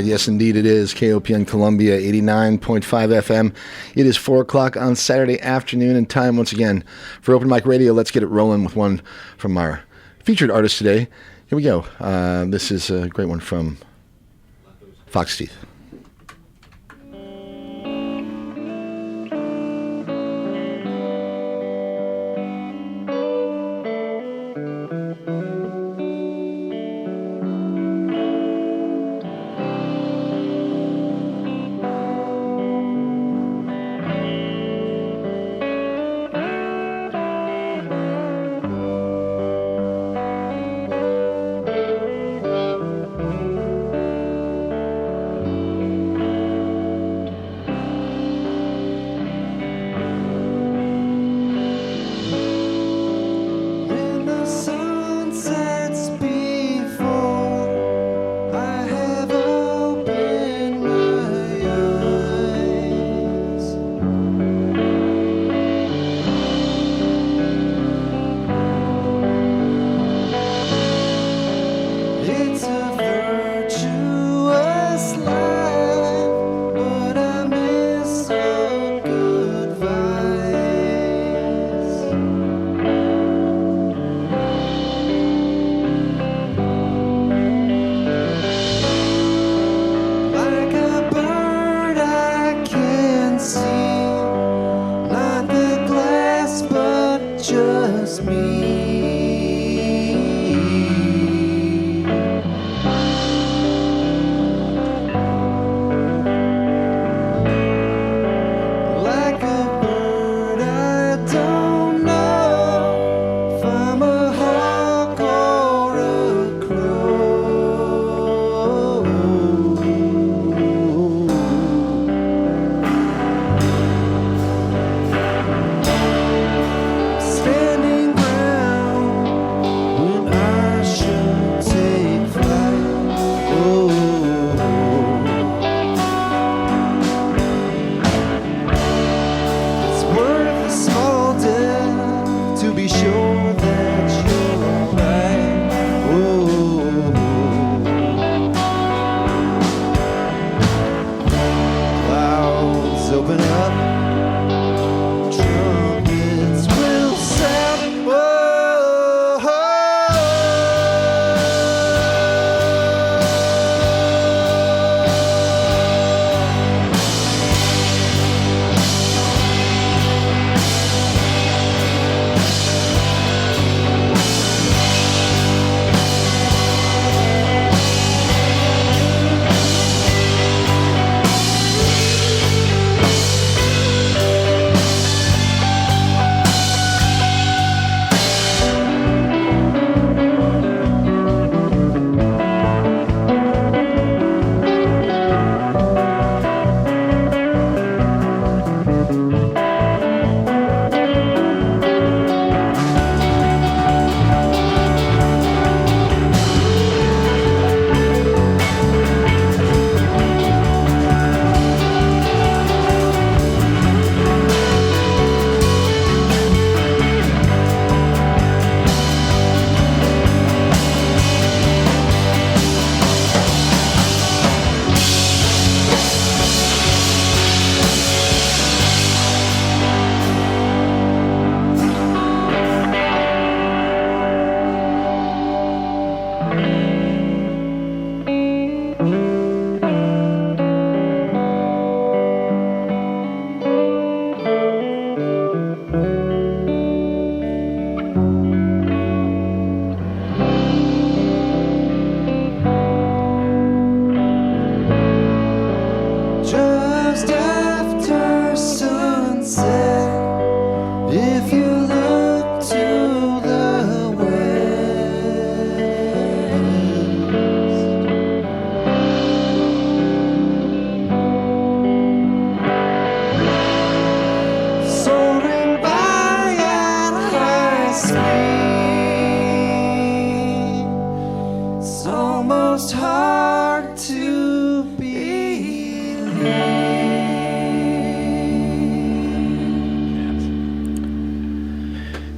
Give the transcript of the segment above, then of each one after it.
Yes, indeed it is. KOPN Columbia, 89.5 FM. It is 4 o'clock on Saturday afternoon, and time once again for Open Mic Radio. Let's get it rolling with one from our featured artist today. Here we go. This is a great one from Fox Teeth.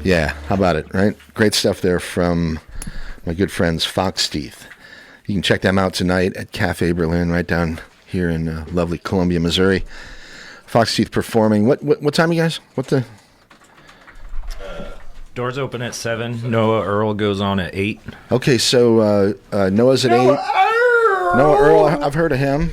Yeah, how about it, right? Great stuff there from my good friends Fox Teeth. You can check them out tonight at Cafe Berlin, right down here in lovely Columbia, Missouri. Fox Teeth performing. What time, you guys? What the? Doors open at 7. Noah Earl goes on at 8. Okay, so Noah's at 8. Noah Earl, I've heard of him.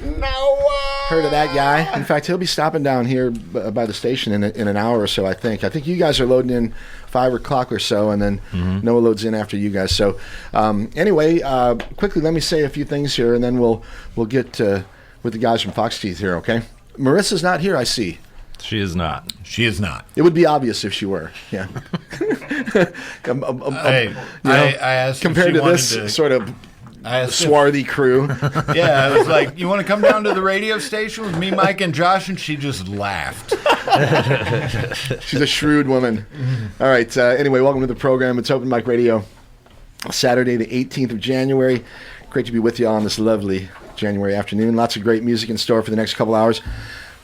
Heard of that guy. In fact, he'll be stopping down here by the station in an hour or so, I think. I think you guys are loading in 5 o'clock or so, and then Noah loads in after you guys. So anyway, quickly, let me say a few things here, and then we'll get with the guys from Fox Teeth here, okay? Marissa's not here, I see. She is not. She is not. It would be obvious if she were, yeah. I asked compared to this sort of swarthy crew. Yeah, I was like, you want to come down to the radio station with me, Mike, and Josh? And she just laughed. She's a shrewd woman. All right, anyway, welcome to the program. It's Open Mic Radio, Saturday the 18th of January. Great to be with you on this lovely January afternoon. Lots of great music in store for the next couple hours.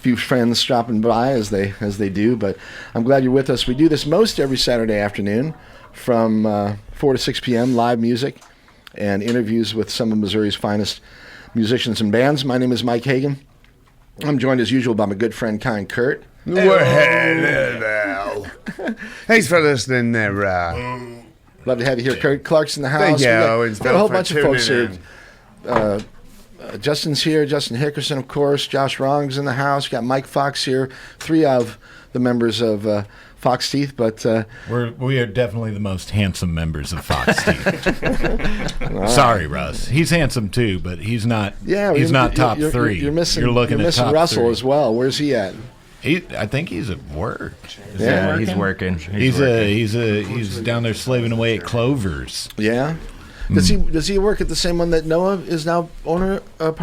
Few friends stopping by as they do, but I'm glad you're with us. We do this most every Saturday afternoon from 4 to 6 p.m., live music and interviews with some of Missouri's finest musicians and bands. My name is Mike Hagan. I'm joined as usual by my good friend Kyle Kurt. Hello. Thanks for listening there. Love to have you here, Kurt. Clark's in the house. Thank you. We got a whole bunch of folks here. Justin's here, Justin Hickerson, of course. Josh Wrong's in the house. We got Mike Fox here, 3 of the members of Fox Teeth. But we are definitely the most handsome members of Fox Teeth. Sorry, Russ. He's handsome too, but he's not. Yeah, he's not top 3. You're missing. You're looking you're at missing top Russell 3. as well. Where's he at? I think he's at work. He's working. He's down there slaving away at Clover's. Yeah. Does he work at the same one that Noah is now part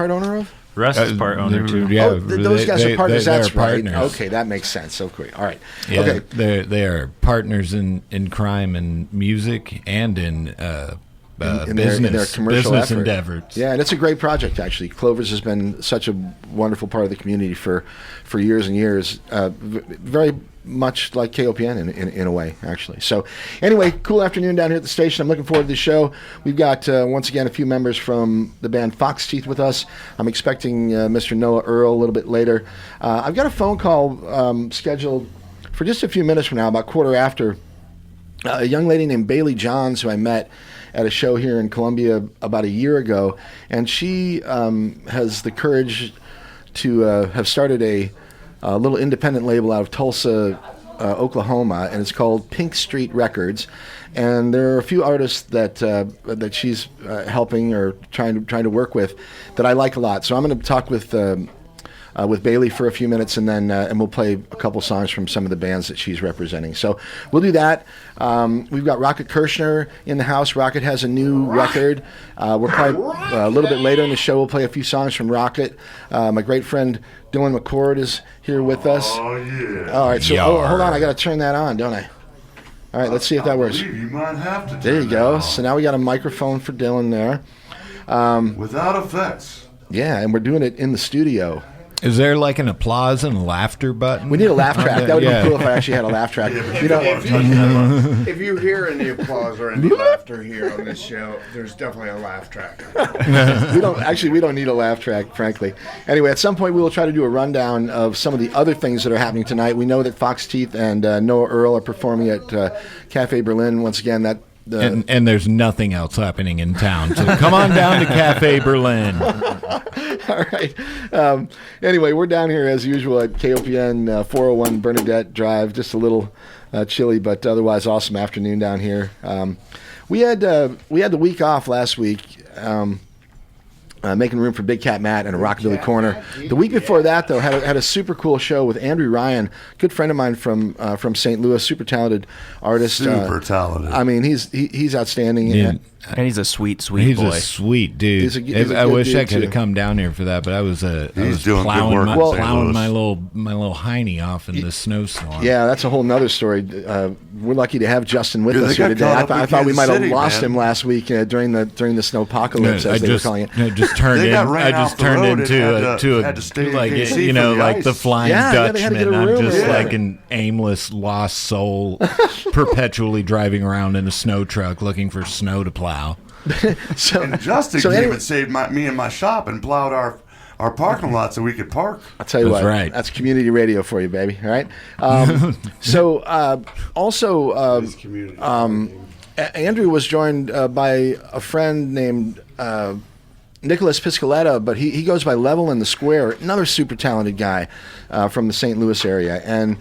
owner of? Russ is part owner too. Yeah, those guys are partners. That's right. Partners. Okay, that makes sense. So great. All right. Yeah, okay. They are partners in crime and music and in their commercial business effort. endeavors. Yeah, and it's a great project, actually. Clover's has been such a wonderful part of the community for years and years. Very much like KOPN in a way, actually. So anyway, cool afternoon down here at the station. I'm looking forward to the show. We've got, once again, a few members from the band Fox Teeth with us. I'm expecting Mr. Noah Earl a little bit later. I've got a phone call scheduled for just a few minutes from now, about quarter after. A young lady named Bailey Johns, who I met at a show here in Columbia about a year ago, and she has the courage to have started a little independent label out of Tulsa, Oklahoma, and it's called Pink Street Records. And there are a few artists that she's helping or trying to work with that I like a lot. So I'm going to talk with Bailey for a few minutes, and then and we'll play a couple songs from some of the bands that she's representing. So we'll do that. We've got Rocket Kirshner in the house. Rocket has a new record. We'll play a little bit later in the show. We'll play a few songs from Rocket. My great friend Dylan McCord is here with us. Oh, yeah. All right, so hold on. I got to turn that on, don't I? All right, let's see if that works. You might have to. There you go. So now we got a microphone for Dylan there. Without effects. Yeah, and we're doing it in the studio. Is there like an applause and laughter button? We need a laugh track. That would be cool if I actually had a laugh track. If you hear any applause or any laughter here on this show, there's definitely a laugh track. We don't need a laugh track, frankly. Anyway, at some point we will try to do a rundown of some of the other things that are happening tonight. We know that Fox Teeth and Noah Earl are performing at Cafe Berlin once again. And there's nothing else happening in town, so come on down to Cafe Berlin. All right. Anyway, we're down here as usual at KOPN 401 Bernadette Drive. Just a little chilly, but otherwise awesome afternoon down here. We had the week off last week. Making room for Big Cat Matt and a Rockabilly Corner. The week before that, though, had a super cool show with Andrew Ryan, good friend of mine from St. Louis, super talented artist. Super talented. I mean, he's outstanding. Yeah. And he's a sweet boy. He's a sweet dude. He's a good I wish dude, I could have too. come down here for that, but I was doing plowing, good work in St. plowing Louis. my little hiney off in the snowstorm. Yeah, that's a whole nother story. We're lucky to have Justin with Yeah, us they here got today. caught up I in thought we Kansas might have City, lost man. him last week during the snowpocalypse, as they were calling it. I just turned They got ran I just off the turned road and into had to stay in like KC you for know the like ice. the Flying Yeah, they had to get Dutchman. a I'm room just or like whatever. an aimless lost soul, perpetually driving around in a snow truck looking for snow to plow. So, And Justin so came anyway, and saved me and my shop and plowed our parking lot so we could park. I'll tell you That's what. right. That's community radio for you, baby. All right. Also, This community. Andrew was joined by a friend named Nicholas Piscoletta, but he goes by Level in the Square. Another super talented guy from the St. Louis area, and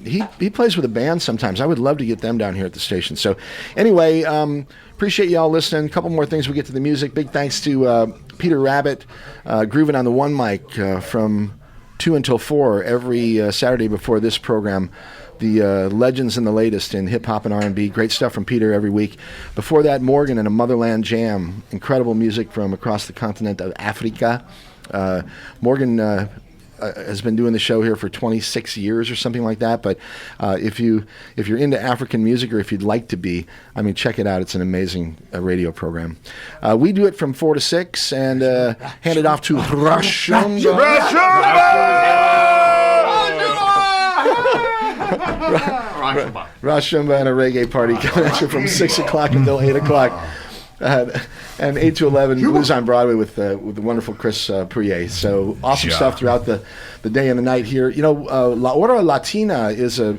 he plays with a band sometimes. I would love to get them down here at the station. So, anyway, appreciate y'all listening. A couple more things. We get to the music. Big thanks to Peter Rabbit, grooving on the one mic from 2 until 4 every Saturday before this program. The legends and the latest in hip-hop and R&B. Great stuff from Peter every week. Before that, Morgan and a Motherland Jam. Incredible music from across the continent of Africa. Morgan has been doing the show here for 26 years or something like that. But if you're into African music, or if you'd like to be, I mean, check it out. It's an amazing radio program. We do it from 4 to 6 and hand it off to Rashumba and a reggae party coming at you from 6 o'clock until 8 o'clock. And 8 to 11, Blues on Broadway with the wonderful Chris Purier. So awesome stuff throughout the day and the night here. You know, La Hora Latina is a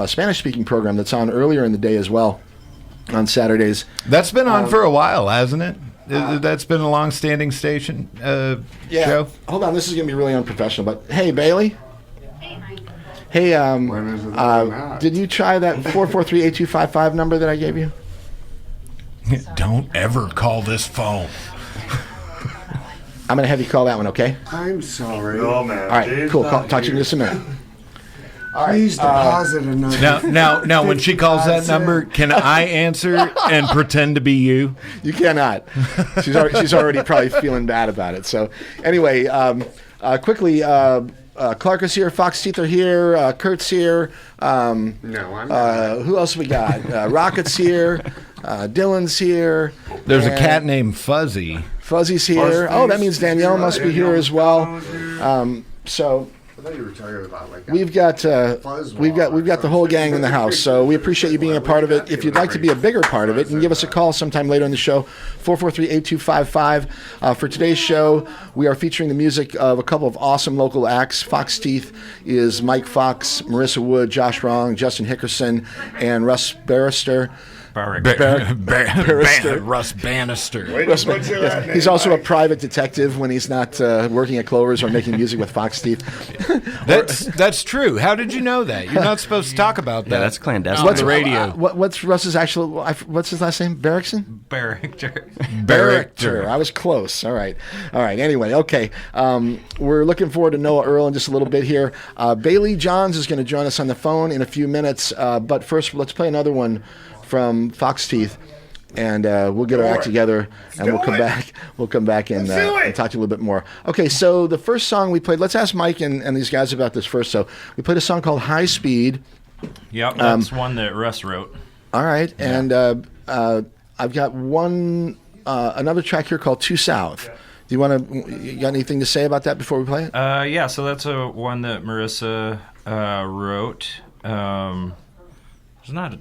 Spanish-speaking program that's on earlier in the day as well on Saturdays. That's been on for a while, hasn't it? That's been a long-standing station show. Hold on, this is going to be really unprofessional, but hey, Bailey. Hey, did you try that 443-8255 number that I gave you? Don't ever call this phone. I'm going to have you call that one, okay? I'm sorry. Oh, man. All right, cool. Talk to you in just a minute. Please deposit another. Now, when she calls that number, can I answer and pretend to be you? You cannot. She's already probably feeling bad about it. So, anyway, quickly, Clark is here, Fox Teeth are here, Kurt's here. No, I'm not. Who else we got? Rocket's here. Dylan's here. There's a cat named Fuzzy. Fuzzy's here. Oh, that means Danielle must be here as well. So I thought you were talking about like we've got the whole gang in the house. So we appreciate you being a part of it. If you'd like to be a bigger part of it, you can give us a call sometime later in the show, 443-8255. For today's show, we are featuring the music of a couple of awesome local acts. Fox Teeth is Mike Fox, Marissa Wood, Josh Wrong, Justin Hickerson, and Russ Barrister. Russ Bannister. He's also a private detective when he's not working at Clover's or making music with Fox Teeth. That's true. How did you know that? You're not supposed to talk about that. Yeah, that's clandestine. On the radio. What's Russ's actual? What's his last name? Barrickson. Barrichter. I was close. All right. Anyway, okay. We're looking forward to Noah Earl in just a little bit here. Bailey Johns is going to join us on the phone in a few minutes. But first, let's play another one from Fox Teeth, and we'll get our act together, and we'll come back. We'll come back and talk to you a little bit more. Okay, so the first song we played. Let's ask Mike and these guys about this first. So we played a song called "High Speed." Yep, that's one that Russ wrote. All right, and I've got another track here called "Too South." Do you got anything to say about that before we play it? Yeah, so that's one that Marissa wrote. It's not.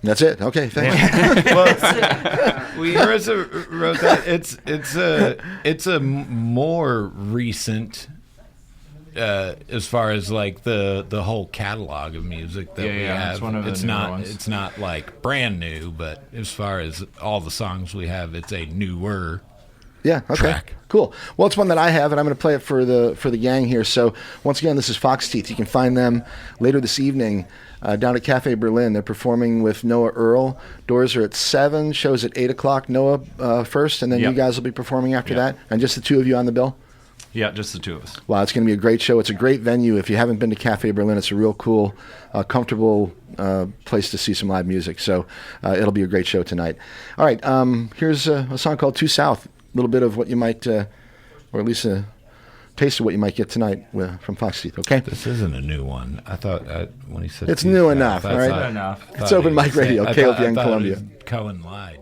That's it. Okay, thanks. Marissa wrote that. It's a more recent, as far as like the whole catalog of music that we have. It's one of the newer ones. It's not like brand new, but as far as all the songs we have, it's a newer. Yeah. Okay. Track. Cool. Well, it's one that I have, and I'm going to play it for the gang here. So once again, this is Fox Teeth. You can find them later this evening down at Cafe Berlin. They're performing with Noah Earl. Doors are at 7. Shows at 8 o'clock. Noah first, and then you guys will be performing after that. And just the two of you on the bill. Yeah, just the two of us. Wow, it's going to be a great show. It's a great venue. If you haven't been to Cafe Berlin, it's a real cool, comfortable place to see some live music. So it'll be a great show tonight. All right, here's a song called "Too South." A little bit of what you might, or at least a taste of what you might get tonight from Fox Teeth, okay? This isn't a new one. I thought when he said it's new enough, all right? It's Open Mic Radio, KOPN Columbia. Cohen lied.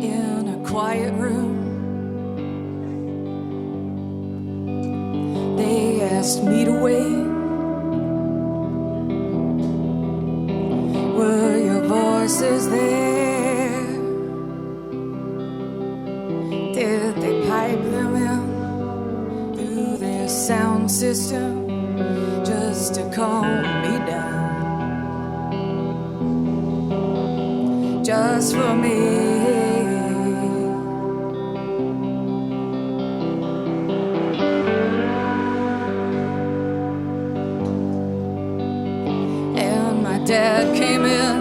In a quiet room asked me to wait. Were your voices there? Did they pipe them in through their sound system just to calm me down? Just for me. Dad came in,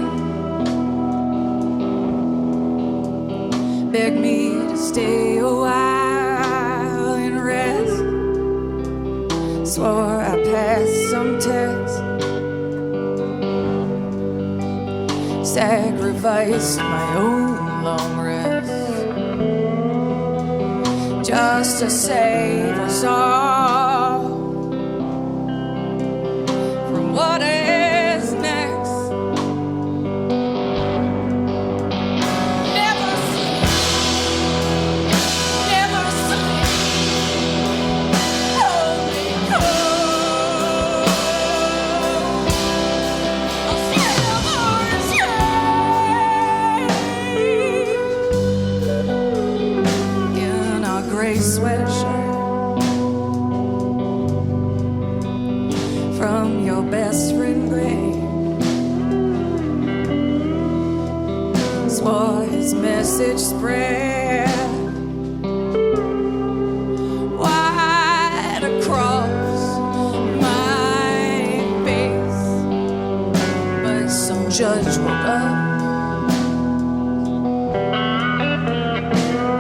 begged me to stay a while and rest. Swore I passed some tests, sacrificed my own long rest just to save us all from what is next. Sweatshirt from your best friend Gray, swore his message spread wide across my face, but some judge woke up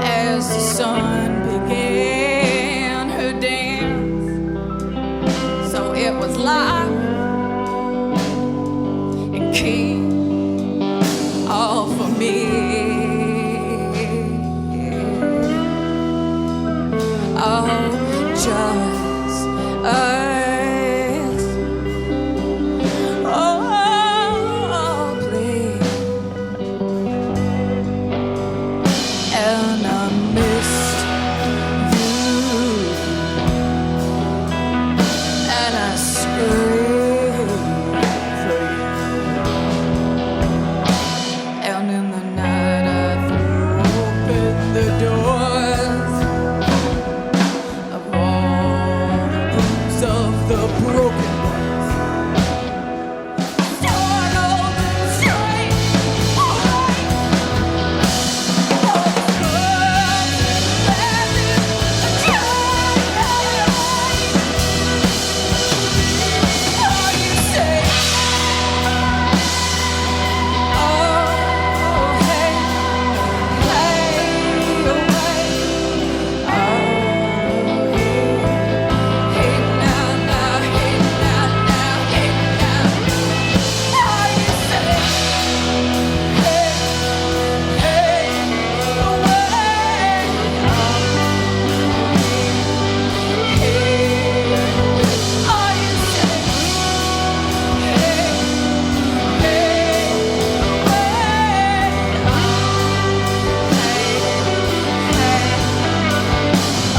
as the sun began her dance, so it was locked and key all for me. Oh, just us. Oh, please. And I missed and I screamed for you. And in the night I threw open the doors of all the rooms of the broken ones. Startled and straight, alright. All the clubs and the giant. Are you safe? Oh, hey, hey, away. Oh, hey, now, hey, now. Are you safe? Hey, hey, away.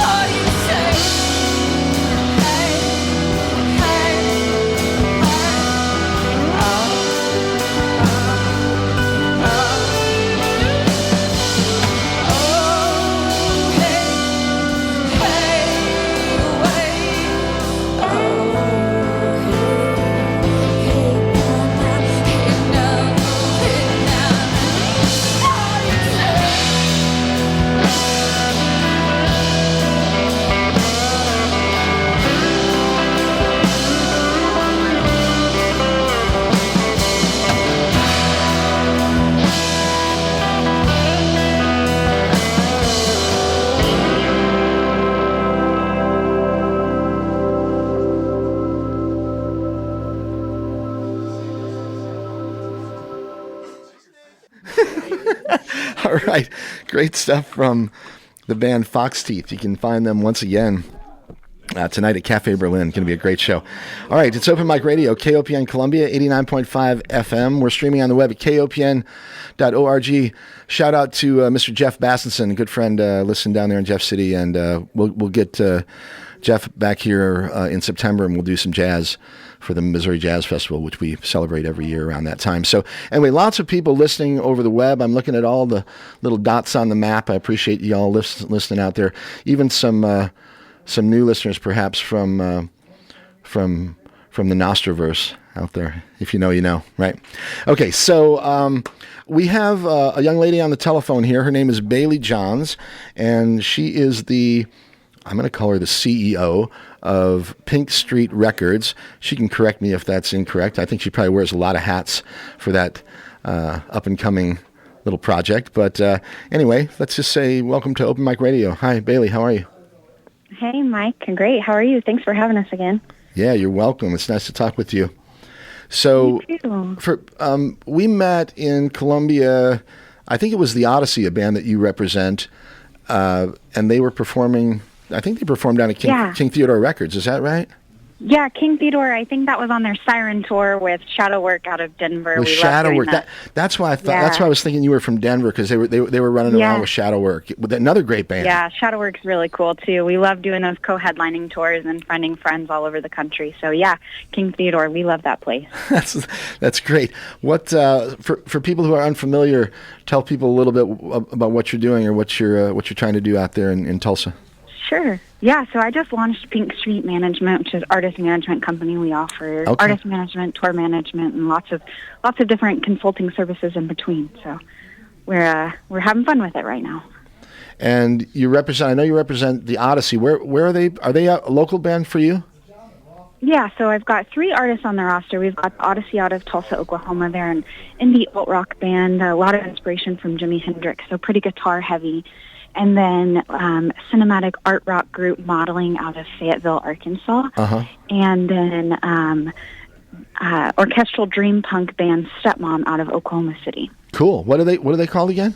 Are you safe? All right. Great stuff from the band Fox Teeth. You can find them once again tonight at Cafe Berlin. Going to be a great show. All right. It's Open Mic Radio, KOPN Columbia, 89.5 FM. We're streaming on the web at kopn.org. Shout out to Mr. Jeff Bassenson, a good friend, listening down there in Jeff City. And we'll get Jeff back here in September, and we'll do some jazz for the Missouri Jazz Festival, which we celebrate every year around that time. So anyway, lots of people listening over the web. I'm looking at all the little dots on the map. I appreciate you all listening out there. Even some new listeners, perhaps from the Nostraverse out there. If you know, you know, right? Okay, so we have a young lady on the telephone here. Her name is Bailey Johns, and she is I'm going to call her the CEO of Pink Street Records. She can correct me if that's incorrect. I think she probably wears a lot of hats for that up-and-coming little project. But anyway, let's just say welcome to Open Mic Radio. Hi, Bailey. How are you? Hey, Mike. Great. How are you? Thanks for having us again. Yeah, you're welcome. It's nice to talk with you. So we met in Columbia. I think it was the Odyssey, a band that you represent, and they were performing. I think they performed down at King Theodore Records. Is that right? Yeah, King Theodore. I think that was on their Siren tour with Shadow Work out of Denver. With Shadow Work. That's why I thought. Yeah. That's why I was thinking you were from Denver, because they were running around with Shadow Work, with another great band. Yeah, Shadow Work's really cool too. We love doing those co-headlining tours and finding friends all over the country. So yeah, King Theodore, we love that place. That's great. What for people who are unfamiliar, tell people a little bit about what you're doing or what you're trying to do out there in Tulsa. Sure. Yeah, so I just launched Pink Street Management, which is artist management company. We offer artist management, tour management, and lots of different consulting services in between. So we're having fun with it right now. And you represent. I know you represent the Odyssey. Where are they? Are they a local band for you? Yeah, so I've got 3 artists on the roster. We've got the Odyssey out of Tulsa, Oklahoma. They're an indie alt rock band. A lot of inspiration from Jimi Hendrix, so pretty guitar heavy. And then cinematic art rock group Modeling out of Fayetteville, Arkansas. Uh-huh. And then orchestral dream punk band Stepmom out of Oklahoma City. Cool. What are they called again?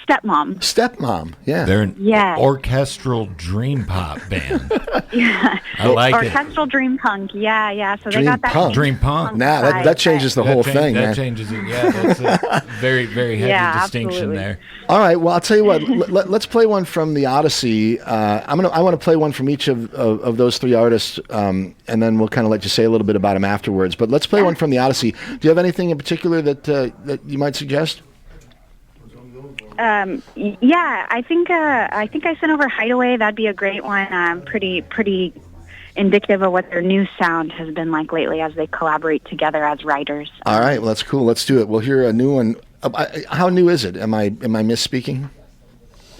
Stepmom. Yeah. They're an orchestral dream pop band. Yeah. I like orchestral dream punk. Yeah. So dream they got that punk. Dream punk. Nah, that changes the whole thing, man. That changes it. Yeah, that's a very, very heavy distinction absolutely. there. All right. Well, I'll tell you what. Let's play one from the Odyssey. I want to play one from each of those 3 artists, and then we'll kind of let you say a little bit about them afterwards. But let's play one from the Odyssey. Do you have anything in particular that you might suggest? Yeah, I think I sent over Hideaway. That'd be a great one. Pretty indicative of what their new sound has been like lately as they collaborate together as writers. All right, well, that's cool. Let's do it. We'll hear a new one. How new is it? Am I misspeaking?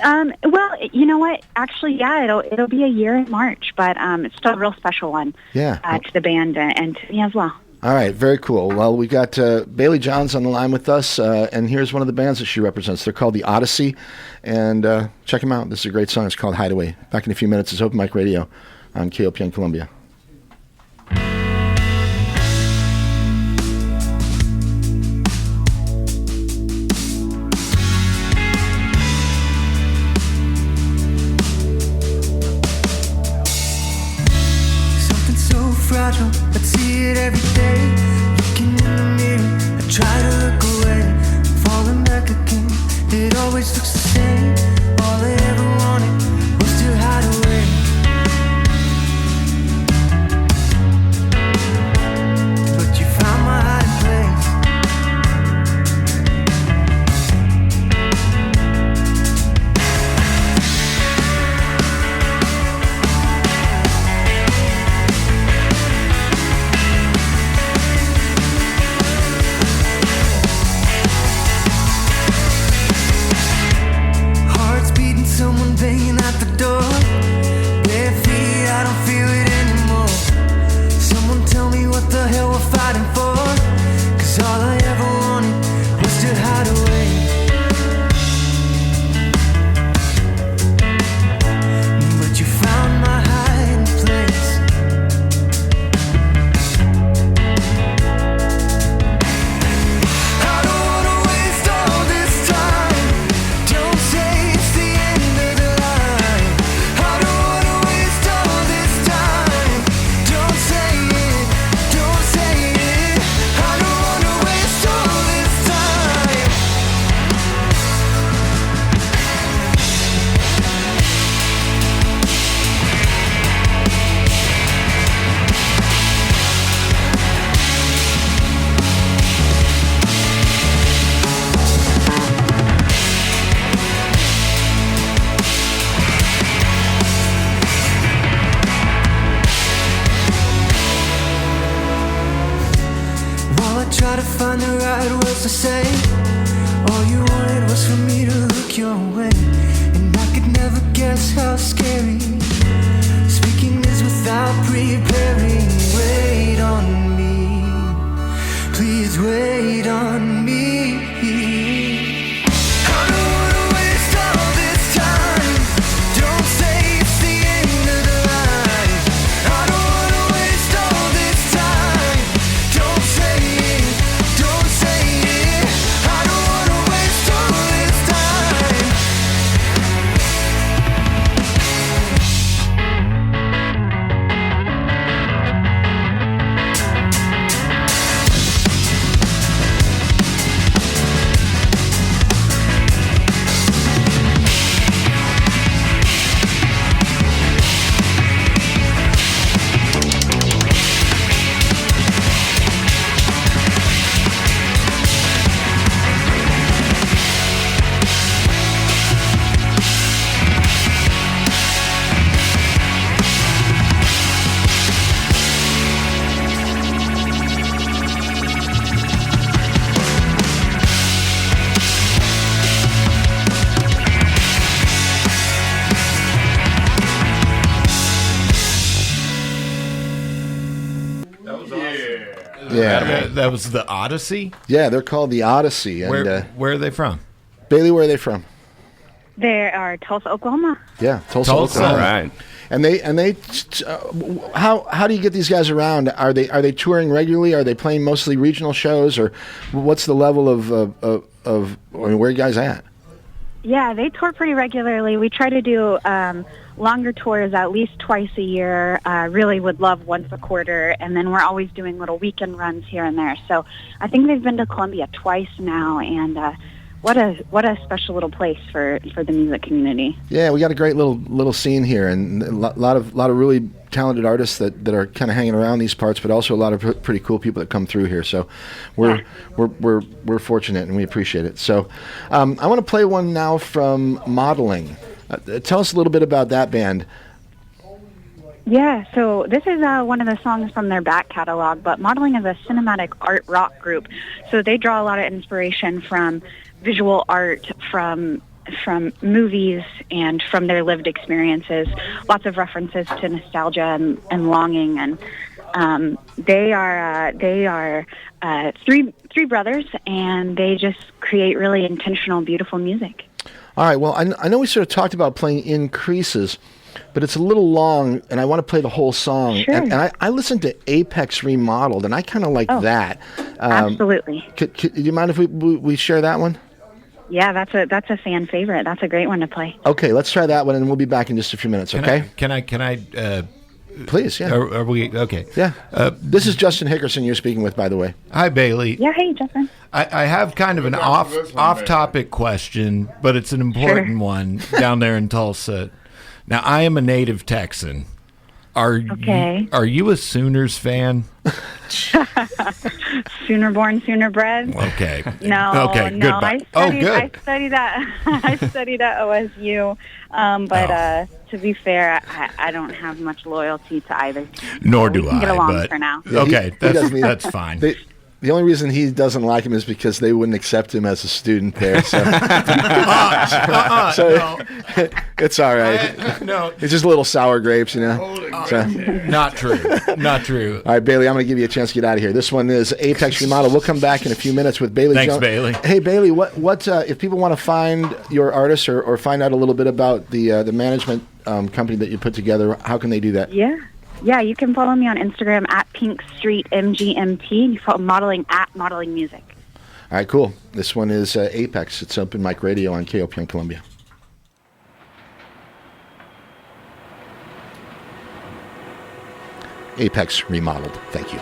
Well, you know what? Actually, yeah, it'll be a year in March, but it's still a real special one. Yeah. To the band and to me as well. All right, very cool. Well, we got Bailey Johns on the line with us, and here's one of the bands that she represents. They're called the Odyssey, and check them out. This is a great song. It's called Hideaway. Back in a few minutes, it's Open Mic Radio on KOPN Columbia. Something so fragile, I see it every day. Looking in the mirror, I try to look away. Falling back again, it always looks the same. All I ever wanted was to hide away. But you found my hiding place. how to find the right words to say. All you wanted was for me to look your way, and I could never guess how scary speaking is without preparing. Wait on me, please wait on me. I don't wanna waste all this time. Don't say it's the end of the line. I don't wanna waste all this time. Don't say it, don't say it. I don't wanna waste all this time. Yeah. That was the Odyssey. Yeah, they're called the Odyssey. And Where are they from? Bailey, where are they from? They are Tulsa, Oklahoma. Yeah, Tulsa. Tulsa. Oklahoma. All right. And they how do you get these guys around? Are they touring regularly? Are they playing mostly regional shows, or what's the level of I mean, where are you guys at? Yeah, they tour pretty regularly. We try to do longer tours at least twice a year. Really would love once a quarter, and then we're always doing little weekend runs here and there. So I think they've been to Columbia twice now, and what a special little place for the music community. Yeah, we got a great little scene here, and a lot of really talented artists that are kind of hanging around these parts, but also a lot of pretty cool people that come through here. So we're fortunate, and we appreciate it. So I want to play one now from Modeling. Tell us a little bit about that band. Yeah, so this is one of the songs from their back catalog, but Modeling is a cinematic art rock group. So they draw a lot of inspiration from visual art, from movies, and from their lived experiences. Lots of references to nostalgia and longing, and they are three brothers, and they just create really intentional, beautiful music. All right, well, I know we sort of talked about playing Increases, but it's a little long, and I want to play the whole song. Sure. And I listened to Apex Remodeled, and I kind of like that. Absolutely. Do you mind if we share that one? Yeah, that's a fan favorite. That's a great one to play. Okay, let's try that one, and we'll be back in just a few minutes, okay? Can I Please, yeah. Are we okay? Yeah. This is Justin Hickerson you're speaking with, by the way. Hi, Bailey. Yeah, hey, Justin. I have kind of an off-topic question, but it's an important one down there in Tulsa. Now, I am a native Texan. Are you a Sooners fan? Sooner born, sooner bred. Okay. No. Okay. No. Goodbye. I Good. studied at I studied at OSU, but to be fair, I don't have much loyalty to either team. Nor So do we can I. get along but for now. Yeah, okay, he doesn't need- that's fine. The only reason he doesn't like him is because they wouldn't accept him as a student there. So, No. it's all right. No, It's just little sour grapes, you know. So, not true. Not true. all right, Bailey, I'm going to give you a chance to get out of here. This one is Apex Remodel. We'll come back in a few minutes with Bailey. Thanks, Bailey. Hey, Bailey, what if people want to find your artists or find out a little bit about the management company that you put together? How can they do that? Yeah, you can follow me on Instagram at Pink Street MGMT. You follow Modeling at Modeling Music. All right, cool. This one is Apex. It's Open Mic Radio on KOPN Columbia. Apex Remodeled. Thank you.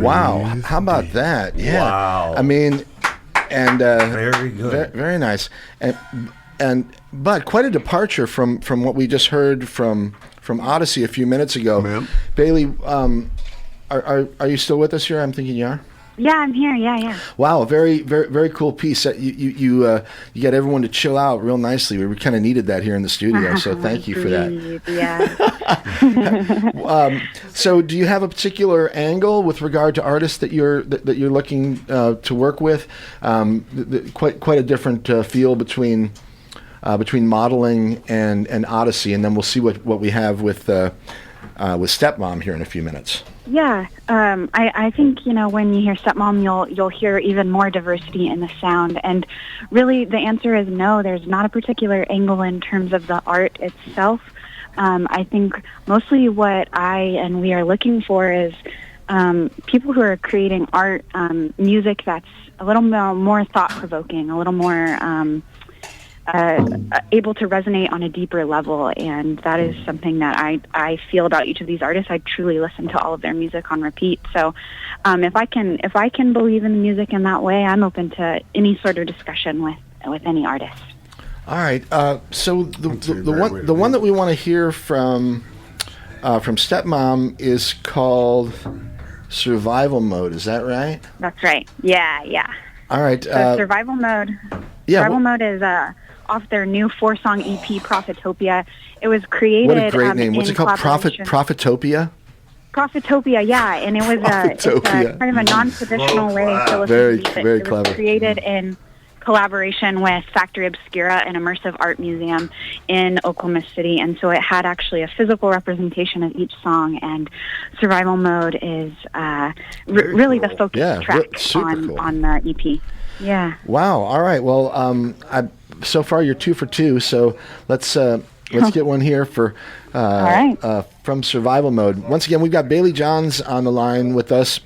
Wow, how about that? Yeah. Wow. I mean, and Very good. very nice, but quite a departure from what we just heard from Odyssey a few minutes ago. Ma'am. Bailey, are you still with us here? I'm thinking you are. Yeah, I'm here. Yeah. Wow, very, very, very cool piece. You got everyone to chill out real nicely. We kind of needed that here in the studio, so thank you for that. Yeah. So, do you have a particular angle with regard to artists that you're looking to work with? Quite a different feel between modeling and Odyssey, and then we'll see what we have with Stepmom here in a few minutes. Yeah, I think when you hear Stepmom, you'll hear even more diversity in the sound. And really, the answer is no. There's not a particular angle in terms of the art itself. I think mostly what we are looking for is people who are creating art, music that's a little more thought-provoking, a little more able to resonate on a deeper level, and that is something that I feel about each of these artists. I truly listen to all of their music on repeat. So, if I can believe in the music in that way, I'm open to any sort of discussion with any artist. All right. So the one that we want to hear from Stepmom is called Survival Mode. Is that right? That's right. Yeah. All right. So Survival Mode. Yeah. Survival Mode is off their new 4-song EP, Prophetopia. It was created. What a great name! What's it called? Prophetopia. Prophetopia, yeah, and it was it's a kind of a non-traditional way to listen very, to music. very It clever. was created in collaboration with Factory Obscura, an immersive art museum in Oklahoma City, and so it had actually a physical representation of each song. And Survival Mode is really the focus track on the EP. Yeah. Wow. All right. Well, so far you're 2 for 2. So let's get one here for from Survival Mode. Once again, we've got Bailey Johns on the line with us.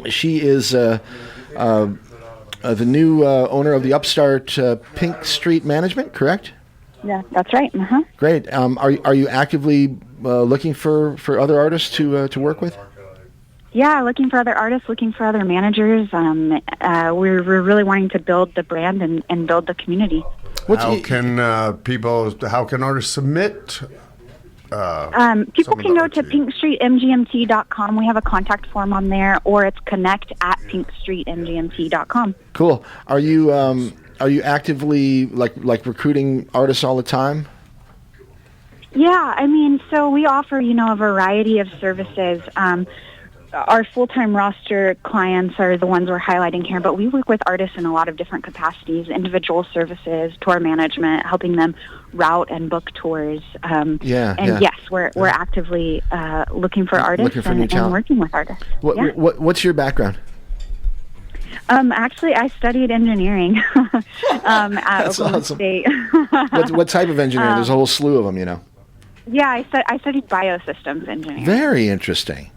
She is the new owner of the upstart Pink Street Management, correct? Yeah, that's right. Uh-huh. Great. Are you actively looking for other artists to work with? Yeah, looking for other artists, looking for other managers. We're really wanting to build the brand and build the community. How can artists submit? People can go to pinkstreetmgmt.com. We have a contact form on there, or it's connect@pinkstreetmgmt.com. Cool. Are you actively like recruiting artists all the time? Yeah, I mean, so we offer a variety of services. Our full-time roster clients are the ones we're highlighting here, but we work with artists in a lot of different capacities: individual services, tour management, helping them route and book tours. Yes, we're actively looking for artists and working with artists. What's your background? Actually, I studied engineering at Oklahoma State. What type of engineering? There's a whole slew of them, Yeah, I studied biosystems engineering. Very interesting.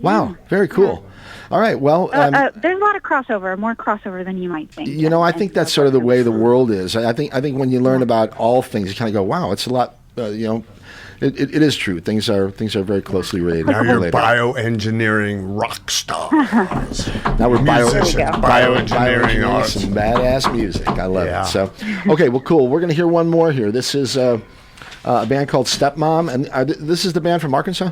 Wow, very cool. All right, well... there's a lot of crossover, more crossover than you might think. I think that's sort of the way the world is. I think when you learn about all things, you kind of go, wow, it's a lot, it is true. Things are very closely related. Now you're bioengineering rock stars. Now we're bioengineering art and badass music. I love it. So, okay, well, cool. We're going to hear one more here. This is a band called Stepmom, and this is the band from Arkansas?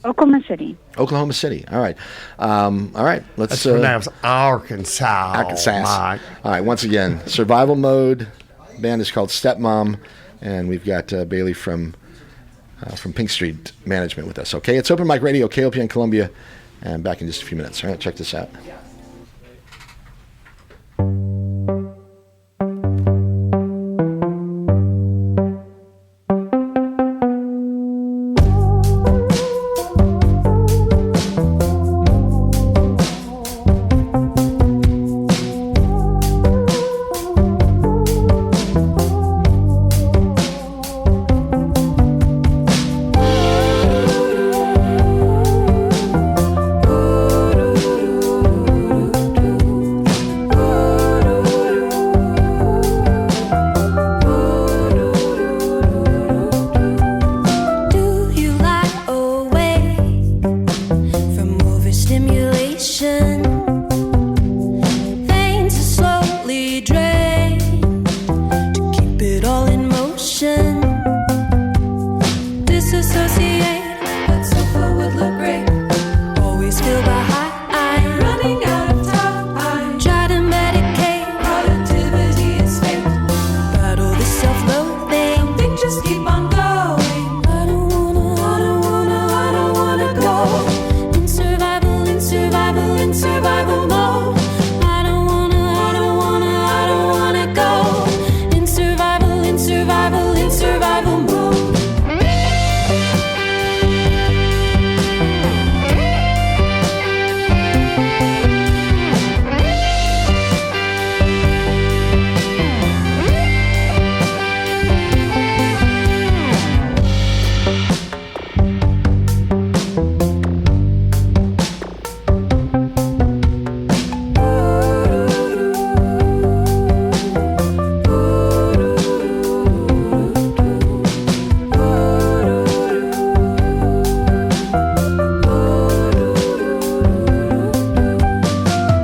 Oklahoma City. Oklahoma City. All right. Let's That's pronounced Arkansas. Arkansas. All right. Once again, Survival Mode. Band is called Stepmom, and we've got Bailey from Pink Street Management with us. Okay, it's Open Mic Radio, KOPN Columbia, and back in just a few minutes. All right, check this out. disassociate, but sofa would look great. Always feel behind, running out of time. Try to medicate, productivity is fake. Battle the self-loathing, think just keep on going. I don't wanna go. In survival, in survival, in survival mode. I don't wanna go. In survival, in survival, in survival mode.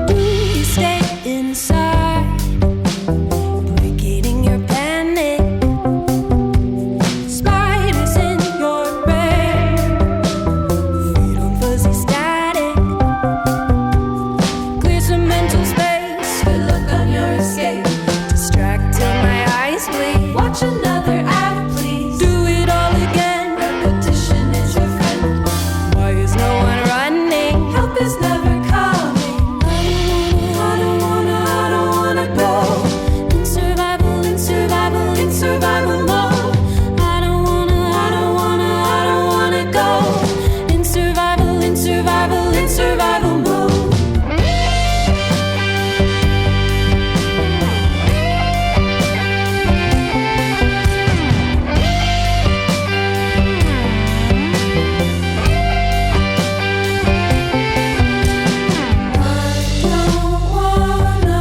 You stay inside, placating your panic. Spiders in your brain, feed on fuzzy static. Clear some mental space, good luck on your escape. Distract till my eyes bleed. Watch another ad, please. Do it all again. Repetition is your friend. Why is no one running? Help is never coming. I don't wanna go. In survival, in survival, in survival mode. I don't wanna go. In survival, in survival, in survival mode. I don't wanna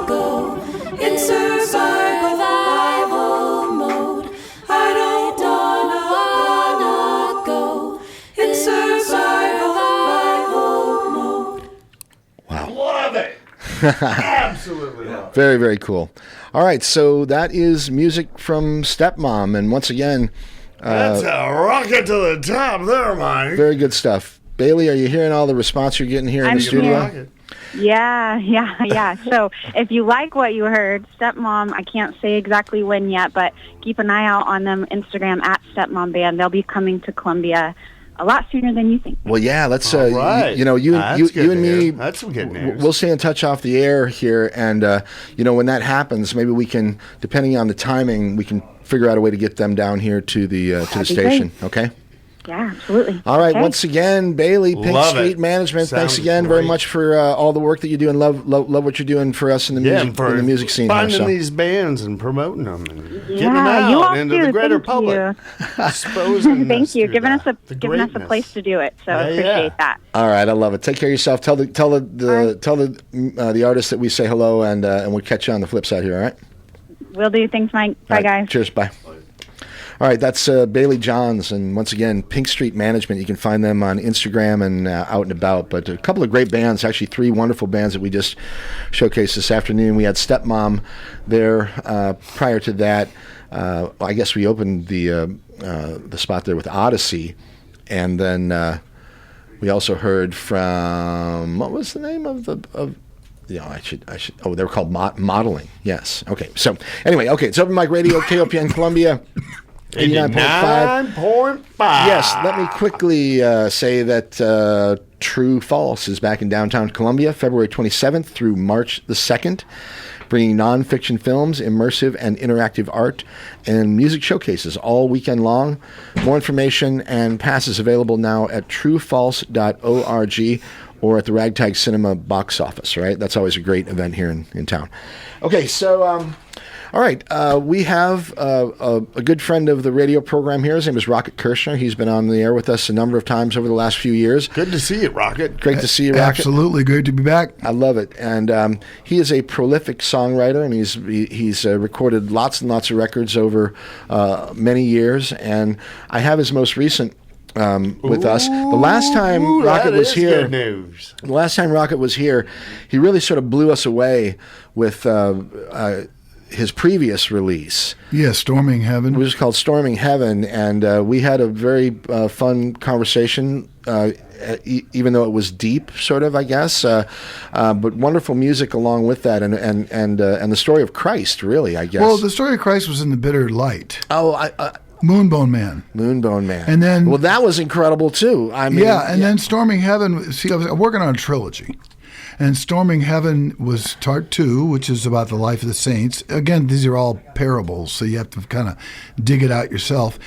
go in survival mode. It's survival mode. I don't wanna go in survival mode. Love it. Absolutely love it. Very, very cool. All right, so that is music from Stepmom, and once again, That's a rocket to the top there, Mike. very good stuff. Bailey, are you hearing all the response you're getting here in I'm the studio? here. Yeah. So if you like what you heard, Stepmom, I can't say exactly when yet, but keep an eye out on them Instagram at Stepmom Band. They'll be coming to Columbia a lot sooner than you think. Well, yeah, let's, All right. you That's good and news. me, That's some good news. we'll stay in touch off the air here, and, when that happens, maybe we can, depending on the timing, we can figure out a way to get them down here to the That'd be station, great. okay? Yeah, absolutely. All right, Okay. once again, Bailey, Pink Love Street it. Management, thanks Sounds again very great. much for all the work that you do, and love what you're doing for us in the music scene. Here, finding so. these bands and promoting them and getting Yeah, them you all out into too. the greater Thank public. you. Exposing Thank us you. to Giving us a the giving us a greatness. place to do it. So Yeah, appreciate yeah. that. All right, I love it. Take care of yourself. Tell the artist that we say hello, and we'll catch you on the flip side here. All right. Will do. Thanks, Mike. All Bye, right, guys. Cheers. Bye. All right, that's Bailey Johns, and once again, Pink Street Management. You can find them on Instagram and out and about. But a couple of great bands, actually 3 wonderful bands that we just showcased this afternoon. We had Stepmom there. Prior to that, I guess we opened the spot there with Odyssey, And then we also heard from, what was the name of I should. Oh, they were called Modeling. Yes. Okay. So anyway, it's Open Mic Radio, KOPN Columbia, 89.5. 9.5. Yes. Let me quickly say that True False is back in downtown Columbia, February 27th through March the 2nd, bringing nonfiction films, immersive and interactive art, and music showcases all weekend long. More information and passes available now at truefalse.org or at the Ragtag Cinema box office, right? That's always a great event here in town. Okay, so, all right, we have a good friend of the radio program here. His name is Rocket Kirshner. He's been on the air with us a number of times over the last few years. Good to see you, Rocket. Great to see you, Rocket. Absolutely, great to be back. I love it. And he is a prolific songwriter, and he's recorded lots and lots of records over many years. And I have his most recent with us. The last time Rocket was here, good news. The last time Rocket was here, he really sort of blew us away with his previous release. Yeah, Storming Heaven. It was called Storming Heaven, and we had a very fun conversation, even though it was deep, sort of, I guess, but wonderful music along with that, and the story of Christ, really, I guess. Well, the story of Christ was in the bitter light. Oh, Moonbone Man. Moonbone Man. And then, well, that was incredible too. I mean, then Storming Heaven. See, I was working on a trilogy, and Storming Heaven was part 2, which is about the life of the saints. Again, these are all parables, so you have to kind of dig it out yourself.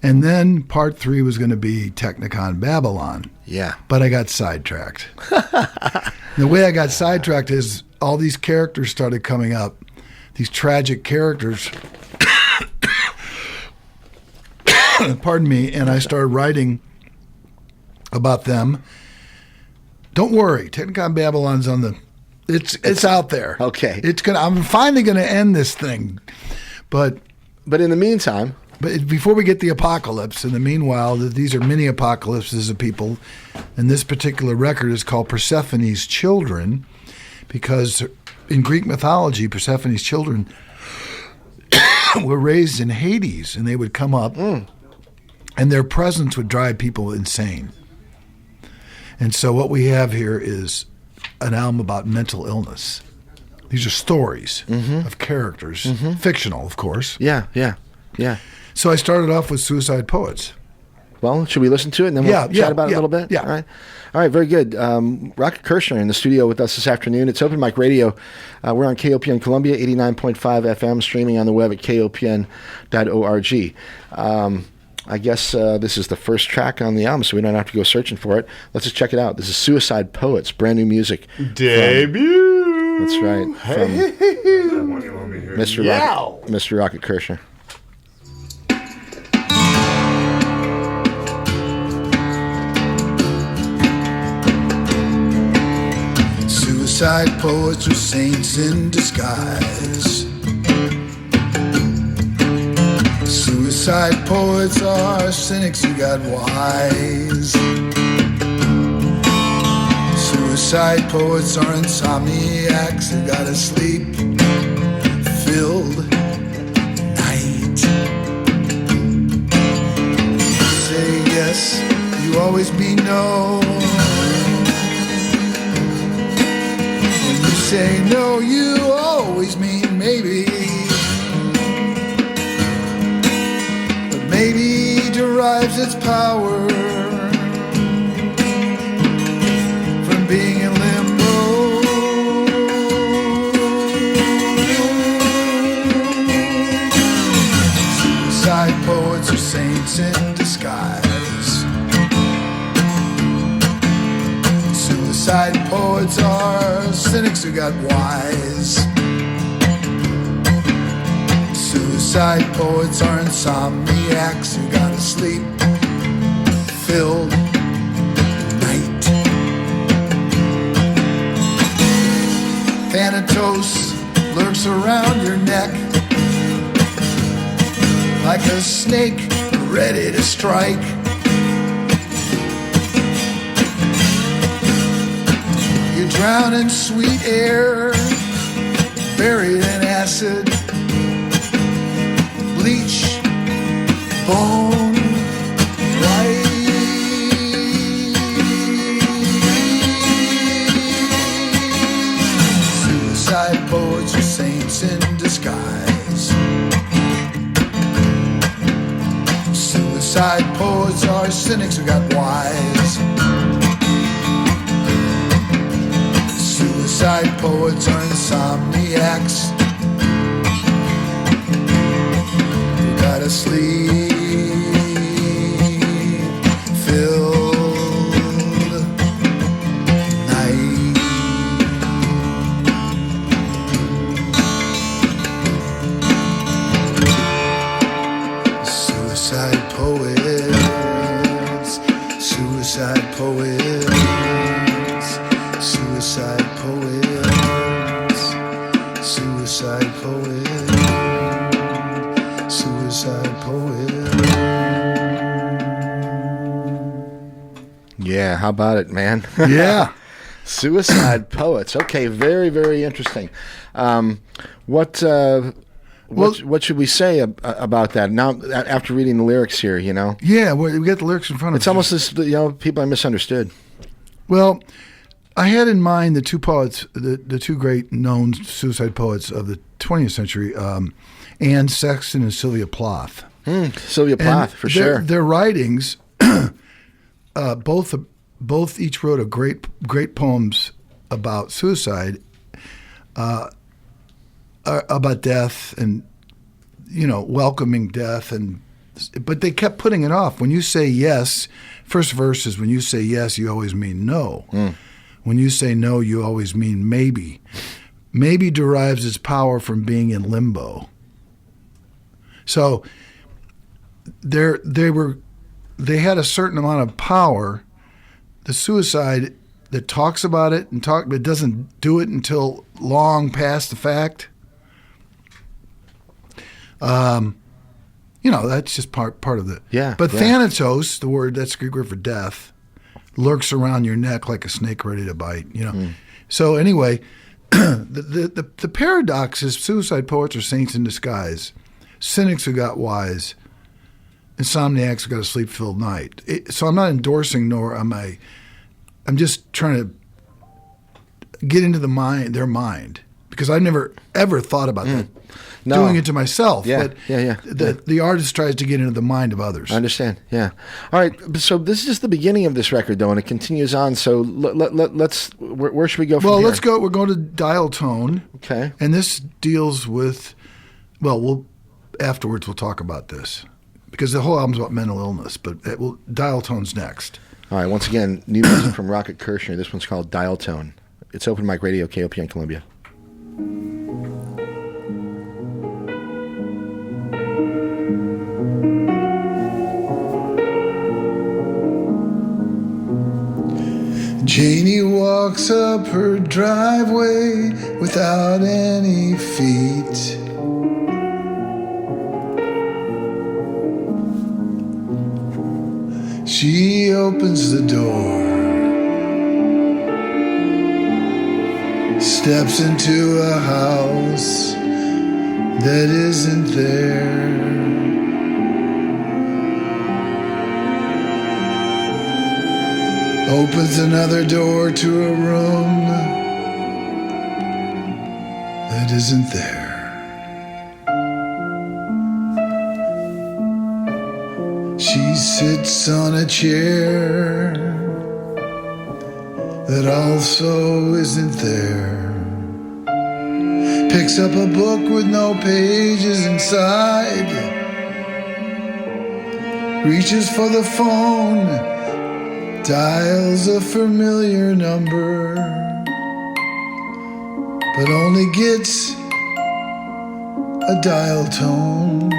And then part 3 was going to be Technicon Babylon. Yeah. But I got sidetracked. The way I got sidetracked is all these characters started coming up, these tragic characters. Pardon me, and I started writing about them. Don't worry, Technicon Babylon's on the. It's out there. Okay. I'm finally gonna end this thing, but in the meantime. But before we get the apocalypse, in the meanwhile, these are mini apocalypses of people, and this particular record is called Persephone's Children, because in Greek mythology, Persephone's children were raised in Hades, and they would come up. And their presence would drive people insane. And so what we have here is an album about mental illness. These are stories of characters, fictional, of course. Yeah. So I started off with Suicide Poets. Well, should we listen to it and then we'll chat about it a little bit? Yeah. All right, very good. Rocket Kirshner in the studio with us this afternoon. It's Open Mic Radio. We're on KOPN Columbia, 89.5 FM, streaming on the web at kopn.org. I guess this is the first track on the album, so we don't have to go searching for it. Let's just check it out. This is Suicide Poets, brand new music. Debut! That's right. From Mr. Rocket Kirshner. Suicide poets are saints in disguise. Suicide poets are cynics who got wise. Suicide poets are insomniacs who got a sleep-filled night. You say yes, you always mean no. When you say no, you always mean maybe. Maybe derives its power from being in limbo. Suicide poets are saints in disguise. Suicide poets are cynics who got wise. Suicide poets are insomniacs who got a sleep-filled night. Thanatos lurks around your neck like a snake ready to strike. You drown in sweet air, buried in acid. Bleach, bone, white. poets are cynics who got wise. Suicide poets are insomniacs who gotta sleep filled night. Suicide poets, suicide poets, suicide poets, suicide poets, suicide poets. Yeah, how about it, man? Yeah. Suicide poets. Okay, very, very interesting. What should we say about that now after reading the lyrics here? You know, Yeah, well, we got the lyrics in front of us. it's almost as people I misunderstood. Well, I had in mind the two poets, the two great known suicide poets of the 20th century, Anne Sexton and Sylvia Plath. Sylvia Plath, for sure. Their writings, both each wrote a great poems about suicide, about death, and welcoming death, but they kept putting it off. When you say yes, first verse is when you say yes, you always mean no. When you say no, you always mean maybe. Maybe derives its power from being in limbo. So they had a certain amount of power. The suicide that talks about it but doesn't do it until long past the fact. That's just part of the. Yeah. But yeah. Thanatos, the word, that's Greek word for death, lurks around your neck like a snake ready to bite. So anyway, the paradox is suicide poets are saints in disguise, cynics who got wise, insomniacs who got a sleep-filled night. So I'm not endorsing, nor am I. I'm just trying to get into their mind, because I've never ever thought about that. No. Doing it to myself. Yeah, But yeah. The artist tries to get into the mind of others. I understand. Yeah. All right. So this is just the beginning of this record, though, and it continues on. So let's. Where should we go from here? Well, let's go. We're going to Dial Tone. Okay. And this deals with. Well, afterwards we'll talk about this, because the whole album's about mental illness. But Dial Tone's next. All right. Once again, new music from Rocket Kirshner. This one's called Dial Tone. It's Open Mic Radio, KOPN Columbia. Janie walks up her driveway without any feet. She opens the door, steps into a house that isn't there. Opens another door to a room that isn't there. She sits on a chair that also isn't there. Picks up a book with no pages inside. Reaches for the phone, dials a familiar number, but only gets a dial tone.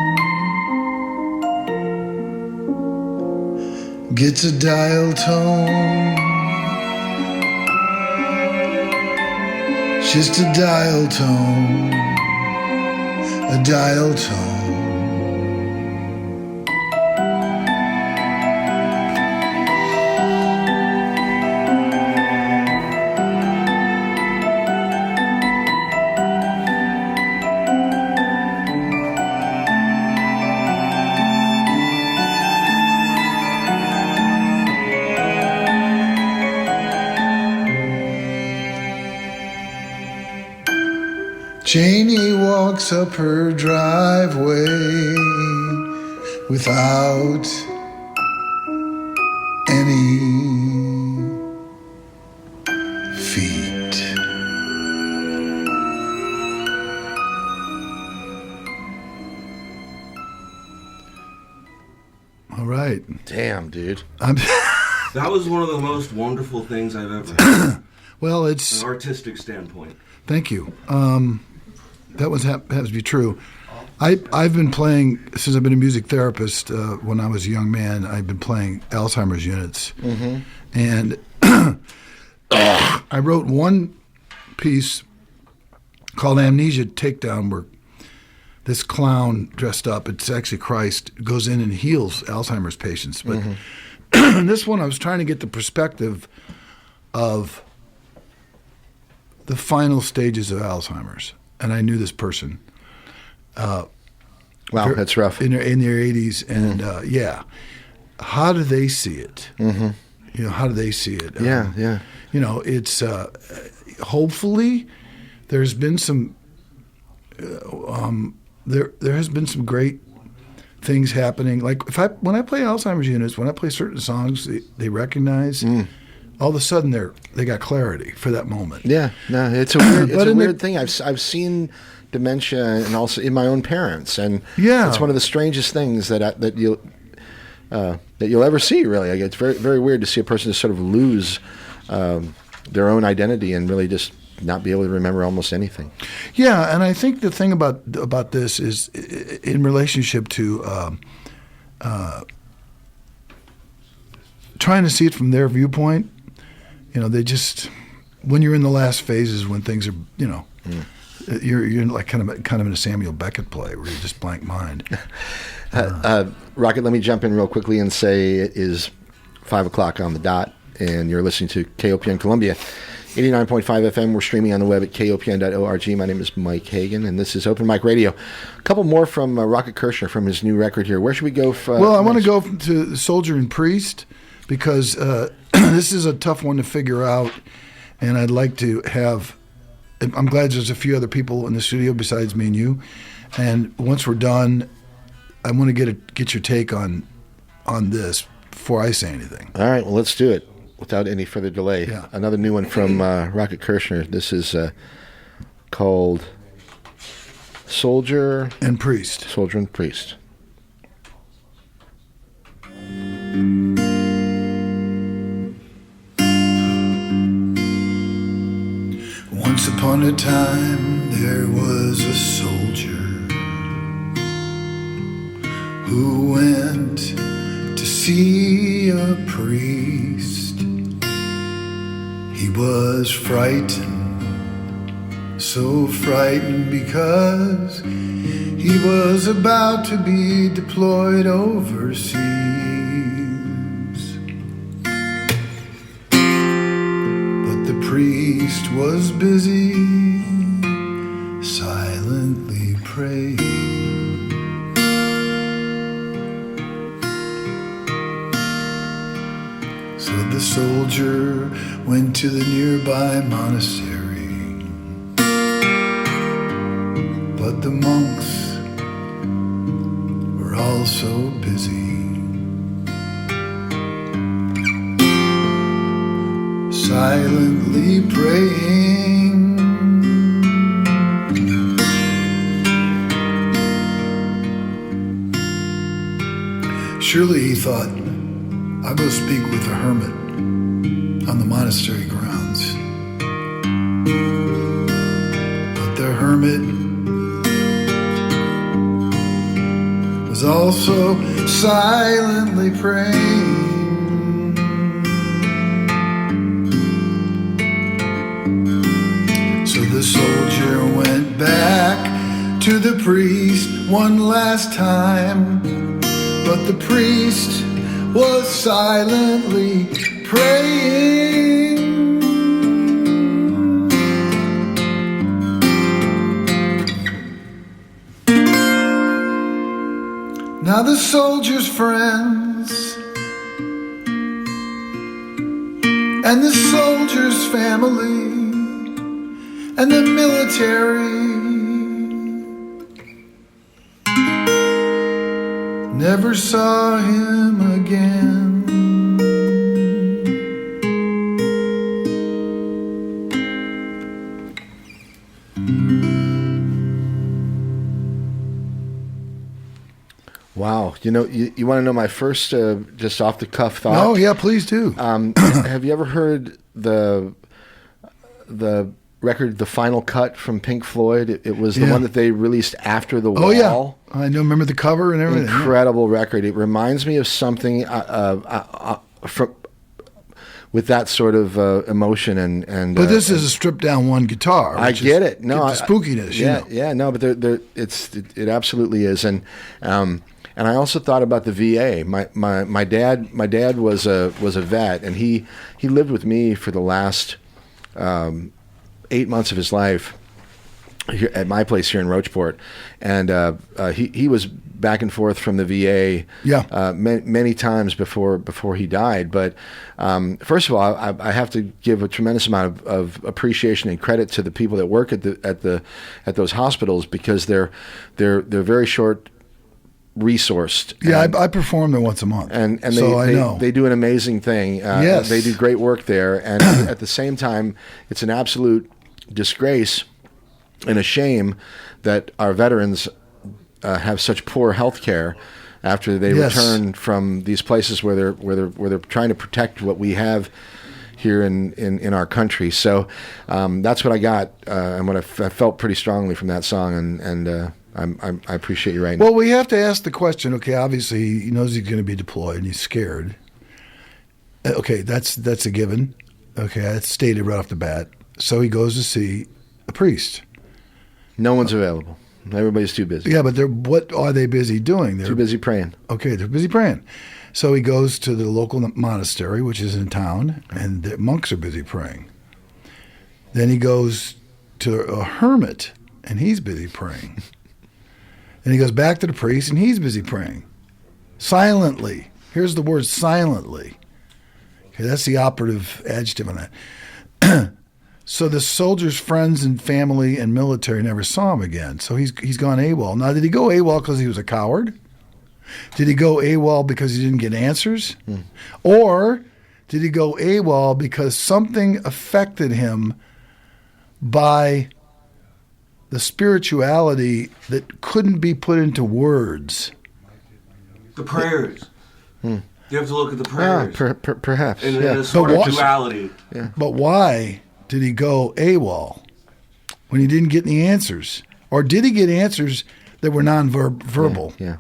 Gets a dial tone. Just a dial tone. A dial tone. Janie walks up her driveway without many feet. All right. Damn, dude. That was one of the most wonderful things I've ever heard. Well, it's From an artistic standpoint. Thank you. That was happens to be true. I've been playing since I've been a music therapist. When I was a young man, I've been playing Alzheimer's units, and I wrote one piece called "Amnesia Takedown," where this clown dressed up, it's actually Christ, goes in and heals Alzheimer's patients. But in this one, I was trying to get the perspective of the final stages of Alzheimer's, and I knew this person. Wow, that's rough. In their 80s, and how do they see it? You know, how do they see it? Yeah. You know, it's hopefully there's been some. There has been some great things happening. Like when I play Alzheimer's units, when I play certain songs they recognize, all of a sudden they got clarity for that moment. Yeah, no, it's a weird, it's a weird thing. I've seen dementia and also in my own parents, and it's one of the strangest things that you'll ever see. Really, like, it's very very weird to see a person just sort of lose their own identity and really just not be able to remember almost anything. Yeah, and I think the thing about this is in relationship to trying to see it from their viewpoint. You know, they just when you're in the last phases when things are, you know, you're like kind of in a Samuel Beckett play where you're just blank mind. Rocket, let me jump in real quickly and say it is 5:00 on the dot, and you're listening to KOPN Columbia. 89.5 FM. We're streaming on the web at kopn.org. My name is Mike Hagan, and this is Open Mic Radio. A couple more from Rocket Kirshner from his new record here. Where should we go? Well, I want to go to Soldier and Priest because this is a tough one to figure out, and I'd like to have. I'm glad there's a few other people in the studio besides me and you, and once we're done, I want to get your take on this before I say anything. All right. Well, let's do it. Without any further delay, Yeah. Another new one from Rocket Kirshner. This is called Soldier and Priest. Soldier and Priest. Once upon a time there was a soldier who went to see a priest. He was frightened, so frightened because he was about to be deployed overseas. But the priest was busy silently praying. So the soldier went to the nearby monastery, but the monks were all so busy, silently praying. Surely he thought, I'll go speak with a hermit on the monastery grounds. But the hermit was also silently praying. So the soldier went back to the priest one last time, but the priest was silently praying. Now the soldier's friends and the soldier's family and the military never saw him again. Wow. You know, you want to know my first, just off the cuff thought? Oh, yeah, please do. Have you ever heard the record, The Final Cut from Pink Floyd? It was the one that they released after The Wall. Oh, yeah. I know. Remember the cover and everything. Incredible record. It reminds me of something with that sort of emotion and. But this is a stripped down one guitar. I get it. No, the spookiness. Yeah. No, but it absolutely is, and I also thought about the VA. My dad was a vet, and he lived with me for the last 8 months of his life here at my place here in Roachport, and he was back and forth from the VA many times before he died. But first of all, I have to give a tremendous amount of appreciation and credit to the people that work at those hospitals, because they're very short resourced. Yeah, I perform there once a month, and I know they do an amazing thing. Yes, they do great work there, and at the same time, it's an absolute disgrace and a shame that our veterans have such poor health care after they return from these places where they're trying to protect what we have here in our country. So that's what I got, and what I felt pretty strongly from that song, and I appreciate you writing. Well, we have to ask the question. Okay, obviously he knows he's going to be deployed and he's scared. Okay, that's a given. Okay, that's stated right off the bat. So he goes to see a priest. No one's available. Everybody's too busy. Yeah, but what are they busy doing? They're too busy praying. Okay, they're busy praying. So he goes to the local monastery, which is in town, and the monks are busy praying. Then he goes to a hermit, and he's busy praying. Then he goes back to the priest, and he's busy praying. Silently. Here's the word silently. Okay, that's the operative adjective on that. So the soldier's friends and family and military never saw him again. So he's gone AWOL. Now, did he go AWOL because he was a coward? Did he go AWOL because he didn't get answers? Or did he go AWOL because something affected him by the spirituality that couldn't be put into words? The prayers. You have to look at the prayers. Perhaps. And a sort of duality. Yeah. But why did he go AWOL when he didn't get any answers? Or did he get answers that were non-verbal? Yeah.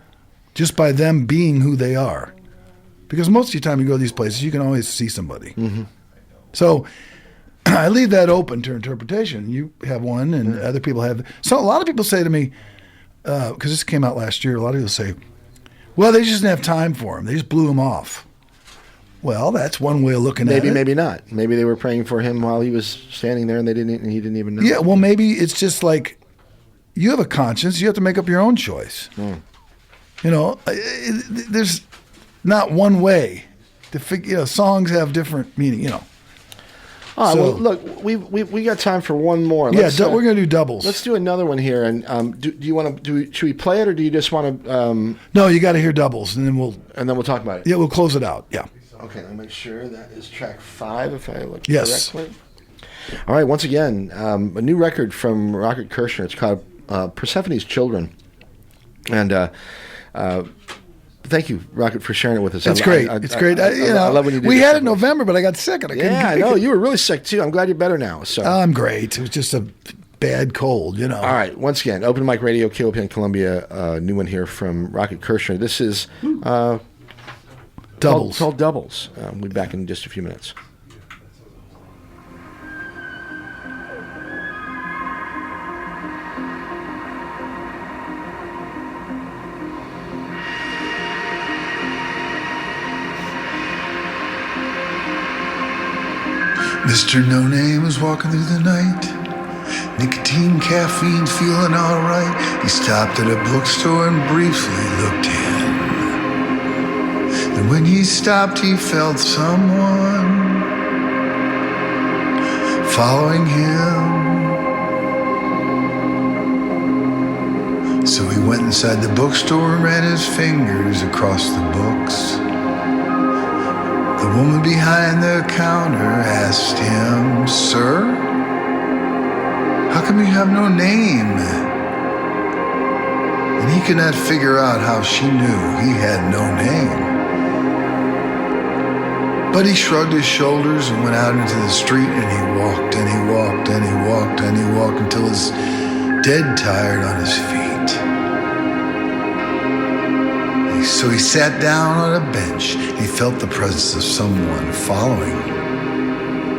Just by them being who they are. Because most of the time you go to these places, you can always see somebody. Mm-hmm. So I leave that open to interpretation. You have one, and other people have. So a lot of people say to me, because this came out last year, a lot of people say, well, they just didn't have time for him. They just blew him off. Well, that's one way of looking at it. Maybe not. Maybe they were praying for him while he was standing there, and he didn't even know. Yeah, well, maybe it's just like you have a conscience. You have to make up your own choice. You know, there's not one way to figure. You know, songs have different meaning. You know. All right. Well, look, we got time for one more. We're going to do doubles. Let's do another one here. And do you want to? Should we play it, or do you just want to? No, you got to hear doubles, and then we'll talk about it. Yeah, we'll close it out. Yeah. Okay, let me make sure that is track 5, if I look correctly. All right, once again, a new record from Rocket Kirshner. It's called Persephone's Children. And thank you, Rocket, for sharing it with us. It's great. It's great. I love when you do we this had it in November, but I got sick. And I couldn't I know. You were really sick, too. I'm glad you're better now. So I'm great. It was just a bad cold, you know. All right, once again, Open Mic Radio, KOPN Columbia, new one here from Rocket Kirshner. This is... Doubles. Called Doubles. We'll be back in just a few minutes. Mr. No Name was walking through the night. Nicotine, caffeine, feeling alright. He stopped at a bookstore and briefly looked in. And when he stopped, he felt someone following him. So he went inside the bookstore and ran his fingers across the books. The woman behind the counter asked him, "Sir, how come you have no name?" and he could not figure out how she knew he had no name. But he shrugged his shoulders and went out into the street, and he walked and he walked and he walked and he walked until he was dead tired on his feet. So he sat down on a bench. He felt the presence of someone following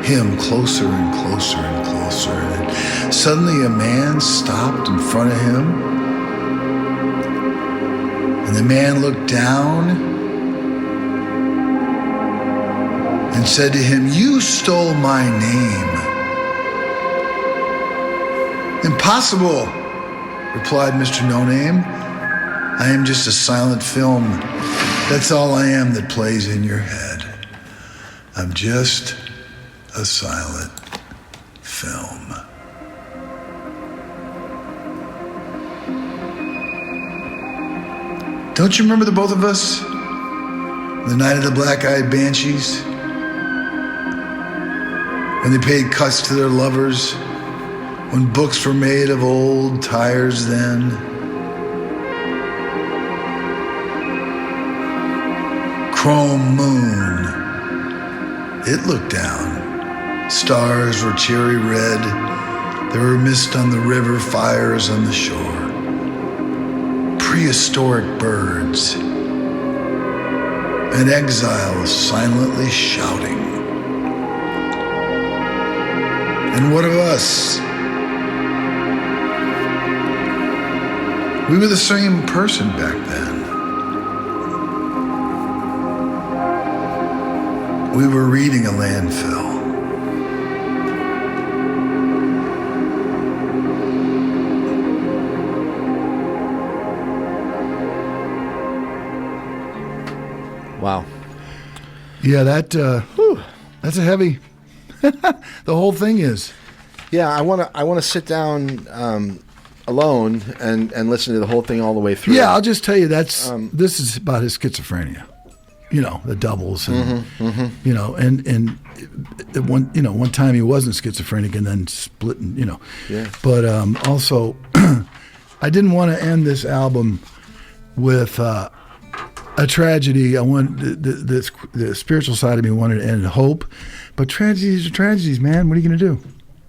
him closer and closer and closer. And suddenly a man stopped in front of him. And the man looked down and said to him, "You stole my name." "Impossible," replied Mr. No Name. "I am just a silent film. That's all I am that plays in your head. I'm just a silent film." Don't you remember the both of us? The night of the black-eyed banshees? When they paid cuts to their lovers? When books were made of old tires then? Chrome moon. It looked down. Stars were cherry red. There were mist on the river, fires on the shore. Prehistoric birds. And exiles silently shouting. And what of us? We were the same person back then. We were reading a landfill. Wow. Yeah, that's a heavy. The whole thing is. Yeah, I want to sit down alone and listen to the whole thing all the way through. Yeah, I'll just tell you this is about his schizophrenia. You know, the doubles, and you know, and one time he wasn't schizophrenic and then split, and you know. Yeah. But also, I didn't want to end this album with a tragedy. I want the spiritual side of me wanted to end in hope, but tragedies are tragedies, man. What are you going to do?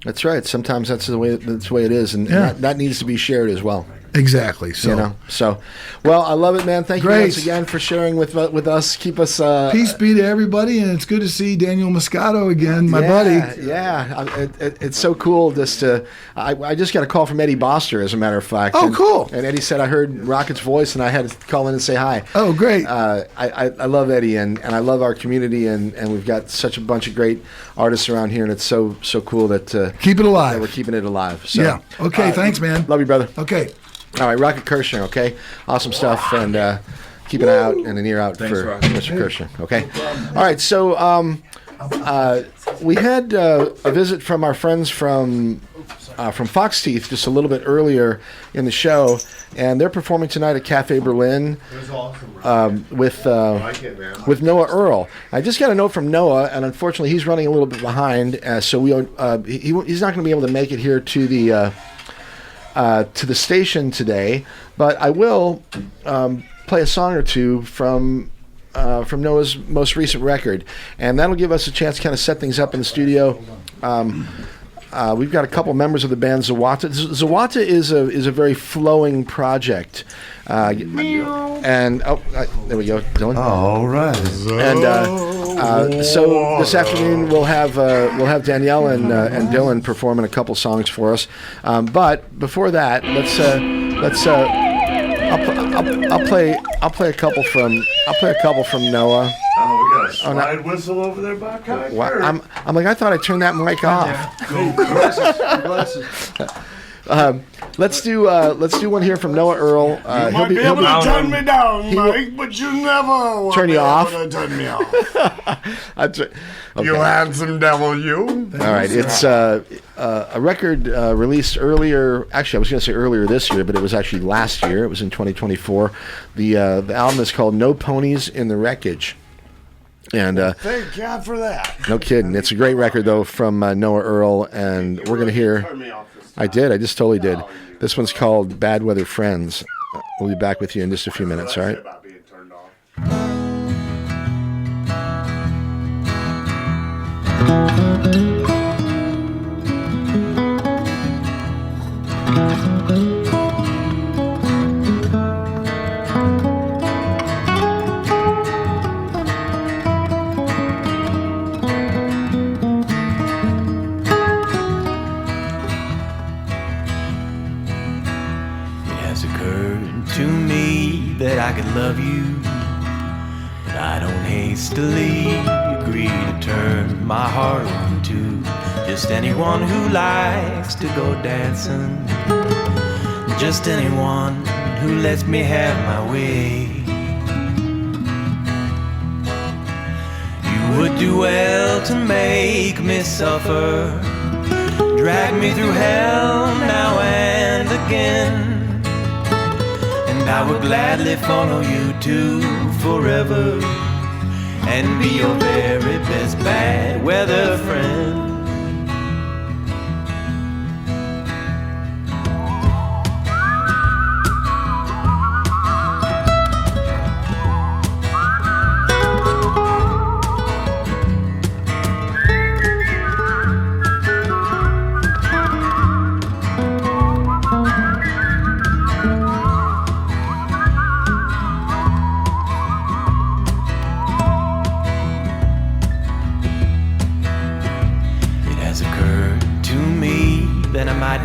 That's right. Sometimes that's the way it is, and that needs to be shared as well. Exactly. So, well, I love it, man. Thank you Great. once again for sharing with us. Keep us peace be to everybody, and it's good to see Daniel Moscato again, my buddy. Yeah, it's so cool. I just got a call from Eddie Boster, as a matter of fact. Oh, cool. And Eddie said I heard Rocket's voice, and I had to call in and say hi. Oh, great. I love Eddie, and I love our community, and we've got such a bunch of great artists around here, and it's so cool that keep it alive. That we're keeping it alive. So, yeah. Okay. Thanks, man. Love you, brother. Okay. All right, Rocket Kirschner, okay? Awesome stuff, and keep an eye out and an ear out for Mr. Kirschner, okay? All right, so we had a visit from our friends from Fox Teeth just a little bit earlier in the show, and they're performing tonight at Cafe Berlin with Noah Earl. I just got a note from Noah, and unfortunately he's running a little bit behind, so he's not going to be able to make it here to the station today, but I will play a song or two from Noah's most recent record, and that'll give us a chance to kind of set things up in the studio. We've got a couple members of the band Zawata. Zawata is a very flowing project, and there we go, Dylan. All right. And so this afternoon we'll have Danielle and Dylan performing a couple songs for us. But before that, I'll play a couple from Noah. Oh, we got a slide whistle over there, Buck. I'm like, I thought I turned that mic off. Let's do one here from Noah Earl. You might be able to turn me down, Mike, but you never will turn you off. Turn me off. Okay. You handsome devil, you. All right, it's a record released earlier. Actually, I was going to say earlier this year, but it was actually last year. It was in 2024. The album is called "No Ponies in the Wreckage." And thank God for that. No kidding. It's a great record, though, from Noah Earl, and we're going to hear. I did. I just totally did. This one's called "Bad Weather Friends." We'll be back with you in just a few minutes, all right? About being turned off. That I could love you, but I don't hastily agree to turn my heart over to just anyone who likes to go dancing, just anyone who lets me have my way. You would do well to make me suffer, drag me through hell now and again, and I would gladly follow you to forever and be your very best bad weather friend.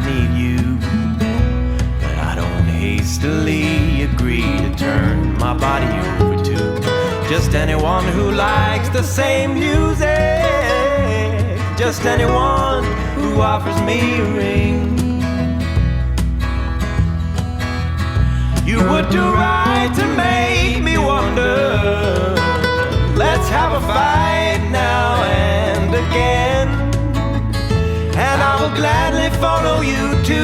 Need you, but I don't hastily agree to turn my body over to just anyone who likes the same music, just anyone who offers me a ring. You would do right to make me wonder. Let's have a fight now and again, and I will gladly follow you to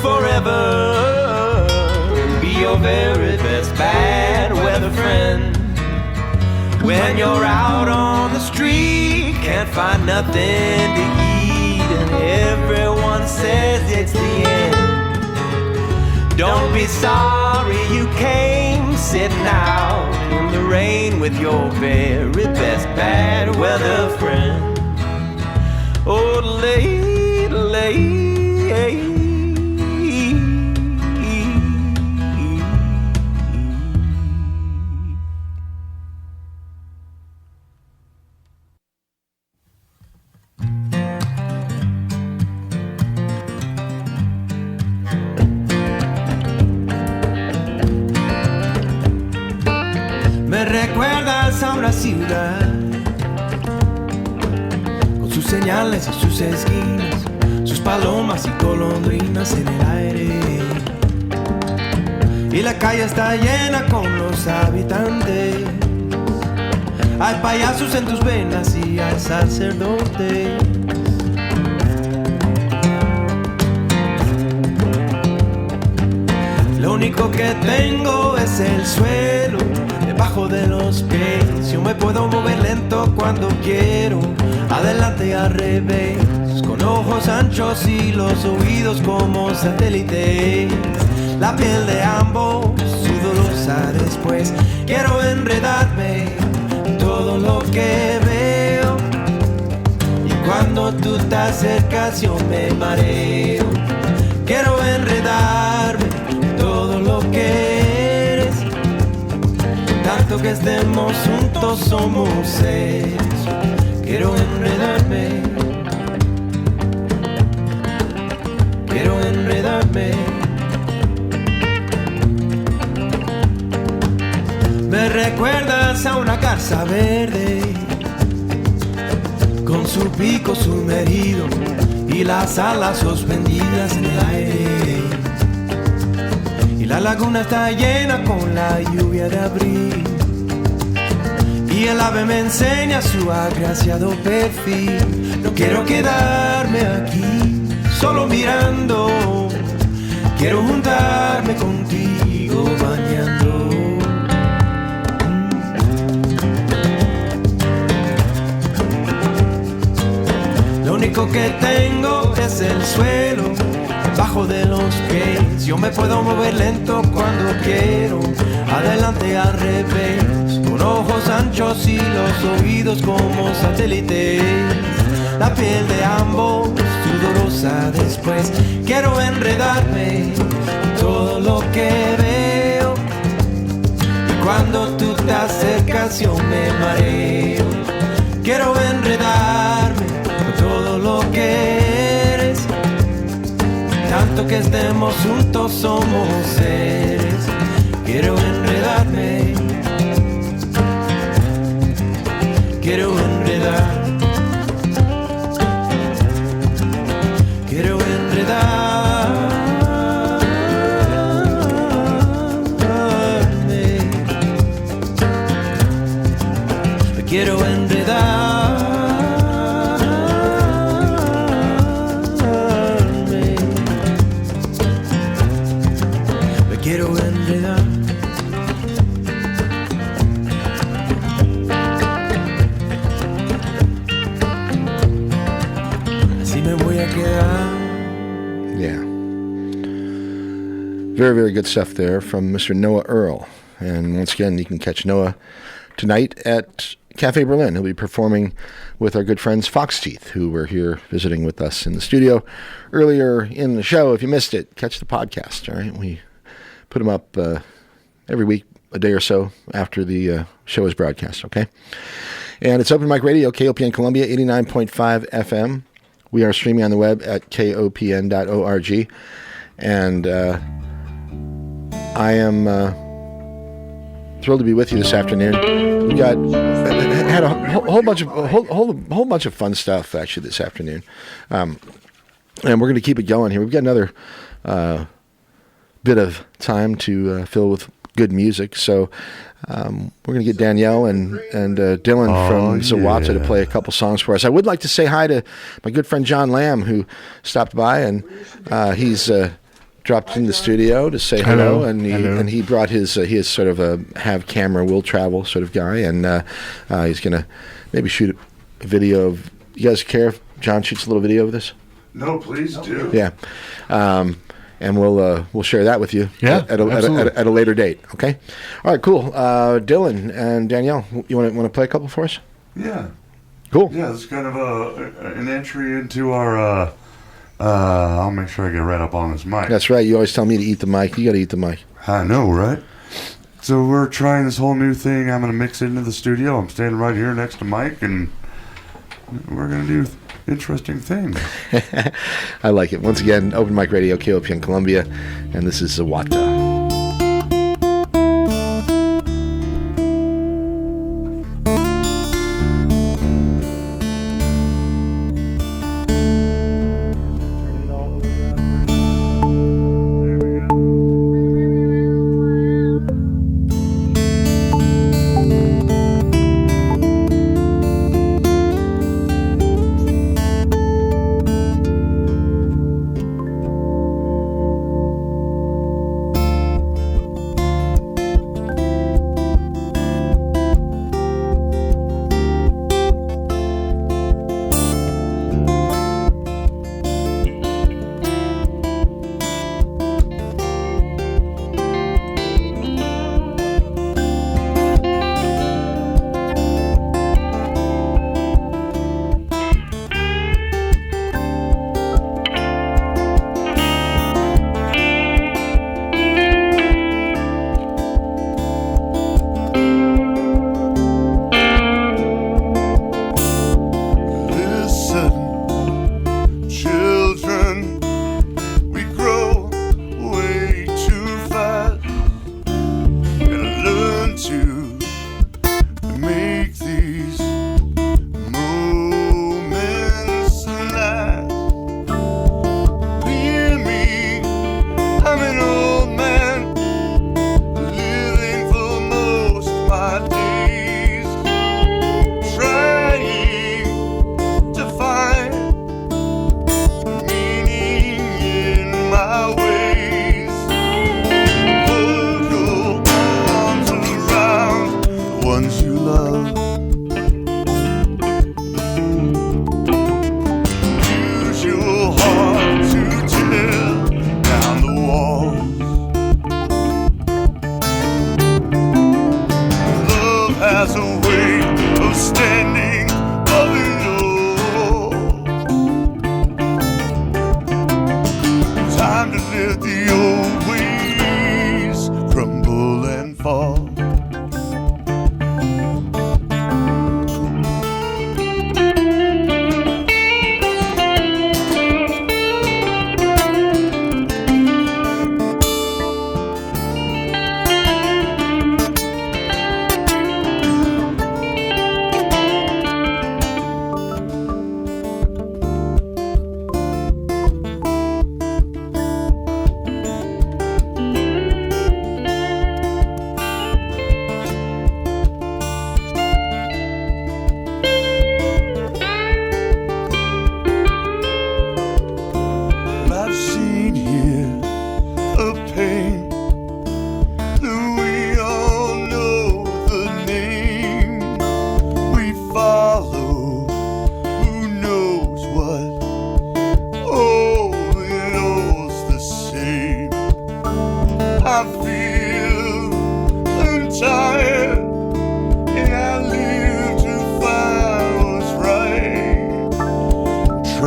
forever, be your very best bad weather friend. When you're out on the street, can't find nothing to eat, and everyone says it's the end. Don't be sorry you came sitting out in the rain with your very best bad weather friend. Oh, lady. Me recuerdas a una ciudad con sus señales y sus esquinas, sus palomas y golondrinas en el aire, y la calle está llena con los habitantes. Hay payasos en tus venas y hay sacerdotes. Lo único que tengo es el suelo debajo de los pies. Yo me puedo mover lento cuando quiero, adelante y al revés, con ojos anchos y los oídos como satélites. La piel de ambos sudorosa después. Quiero enredarme en todo lo que veo, y cuando tú te acercas yo me mareo. Quiero enredarme en todo lo que eres, tanto que estemos juntos somos eso. Quiero enredarme, quiero enredarme. Me recuerdas a una garza verde con su pico sumergido y las alas suspendidas en el aire, y la laguna está llena con la lluvia de abril, y el ave me enseña su agraciado perfil. No quiero quedarme aquí solo mirando, quiero juntarme contigo bañando. Lo único que tengo es el suelo debajo de los pies. Yo me puedo mover lento cuando quiero, adelante al revés, con ojos anchos y los oídos como satélites. La piel de ambos sudorosa después. Quiero enredarme en todo lo que veo, y cuando tú te acercas yo me mareo. Quiero enredarme con todo lo que eres, tanto que estemos juntos somos seres. Quiero enredarme, quiero enredar, quiero enredarme, quiero enredarme, quiero enredar. Así me voy a quedar. Yeah. Very, very good stuff there from Mr. Noah Earl. And once again, you can catch Noah tonight at Cafe Berlin. He'll be performing with our good friends Fox Teeth, who were here visiting with us in the studio earlier in the show. If you missed it, catch the podcast, all right? We put them up every week, a day or so after the show is broadcast, okay? And it's Open Mic Radio, KOPN Columbia, 89.5 FM. We are streaming on the web at kopn.org. And I am thrilled to be with you this afternoon. We had a whole bunch of fun stuff actually this afternoon, and we're going to keep it going here. We've got another bit of time to fill with good music, so we're going to get Danielle and Dylan from Zawata to play a couple songs for us. I would like to say hi to my good friend John Lamb, who stopped by, and he's dropped in the studio to say hello, and he brought his he is sort of a have camera will travel sort of guy, and he's gonna maybe shoot a video of. You guys care if John shoots a little video of this? No, please do. Yeah, and we'll share that with you at a later date. Okay, all right, cool. Dylan and Danielle, you want to play a couple for us? Yeah. Cool. Yeah, it's kind of an entry into our. I'll make sure I get right up on this mic. That's right. You always tell me to eat the mic. You got to eat the mic. I know, right? So we're trying this whole new thing. I'm going to mix it into the studio. I'm standing right here next to Mike, and we're going to do interesting things. I like it. Once again, Open Mic Radio, KOPN Columbia, and this is Zawata.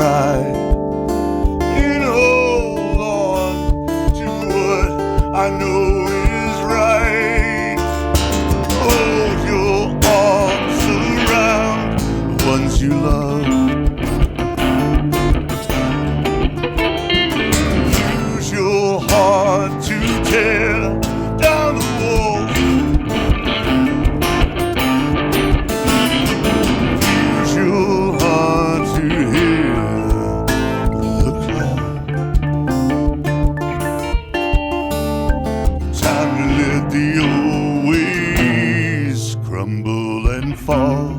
pride and hold on to what I know is right. Hold your arms around the ones you love. Use your heart to tear down the wall. Use your heart to hear the call. Time to let the old ways crumble and fall.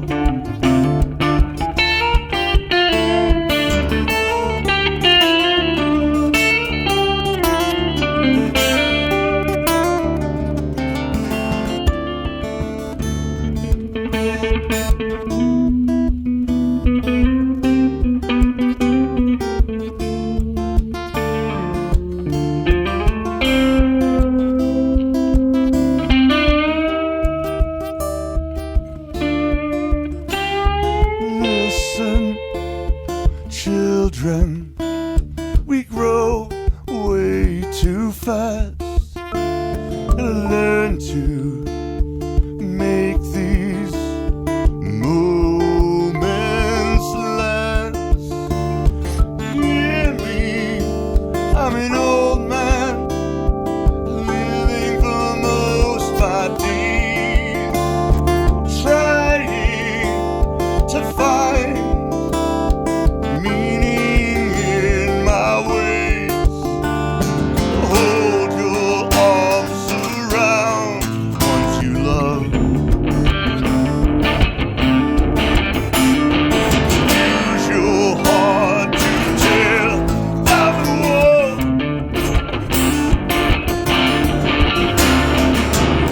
Listen, children, we grow way too fast. Learn to make these moments last. Hear me, I'm an old man, living for most my days, trying to find meaning in my ways. Hold your arms around ones you love. Use your heart to tear down the wall.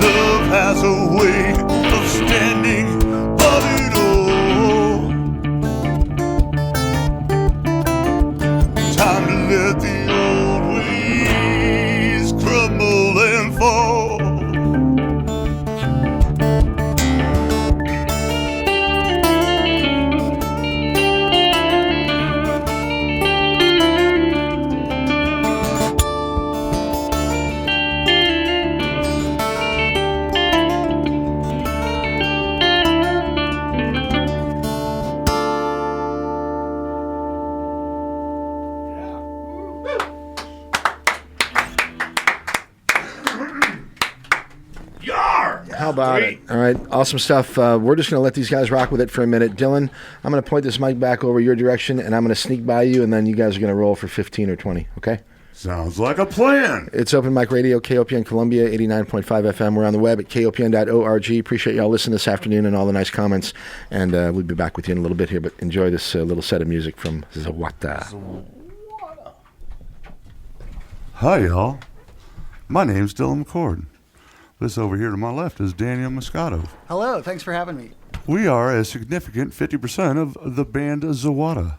Love has a way of standing above it all. Time to let the old ways crumble and fall. How about it? All right, awesome stuff. We're just going to let these guys rock with it for a minute. Dylan, I'm going to point this mic back over your direction, and I'm going to sneak by you, and then you guys are going to roll for 15 or 20, okay? Sounds like a plan. It's Open Mic Radio, KOPN Columbia, 89.5 FM. We're on the web at kopn.org. Appreciate y'all listening this afternoon and all the nice comments, and we'll be back with you in a little bit here, but enjoy this little set of music from Zawata. Hi, y'all. My name's Dylan McCord. This over here to my left is Daniel Moscato. Hello, thanks for having me. We are a significant 50% of the band Zawata.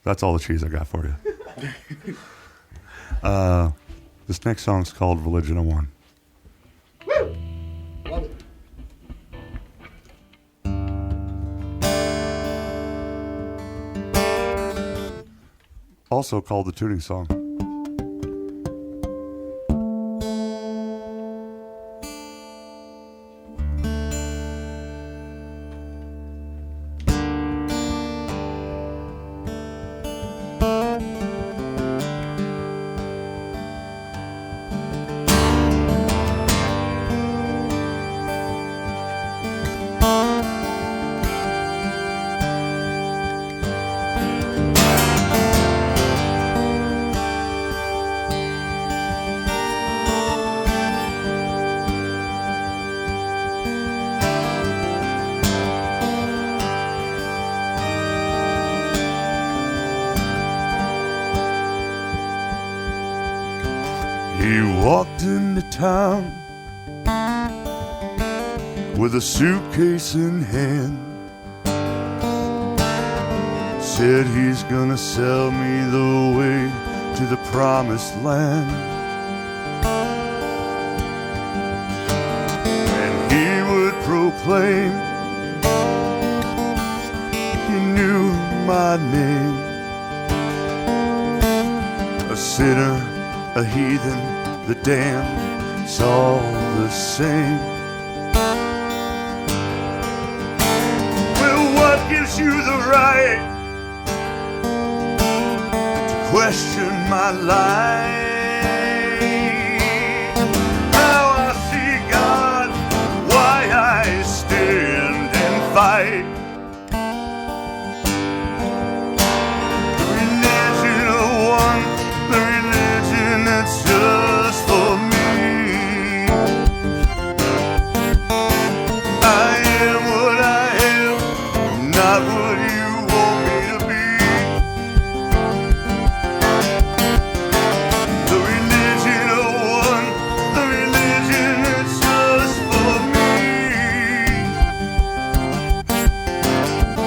That's all the cheese I got for you. This next song's called Religion of One. Woo! Love it. Also called the tuning song. He walked into town with a suitcase in hand. Said he's gonna sell me the way to the promised land. And he would proclaim he knew my name. A sinner, a heathen, the damned, it's all the same. Well, what gives you the right to question my life? How I see God, why I stand and fight. Just for me, I am what I am, not what you want me to be. The religion of one, the religion that's just for me.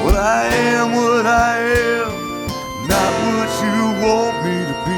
Well, I am what I am, not what you want me to be.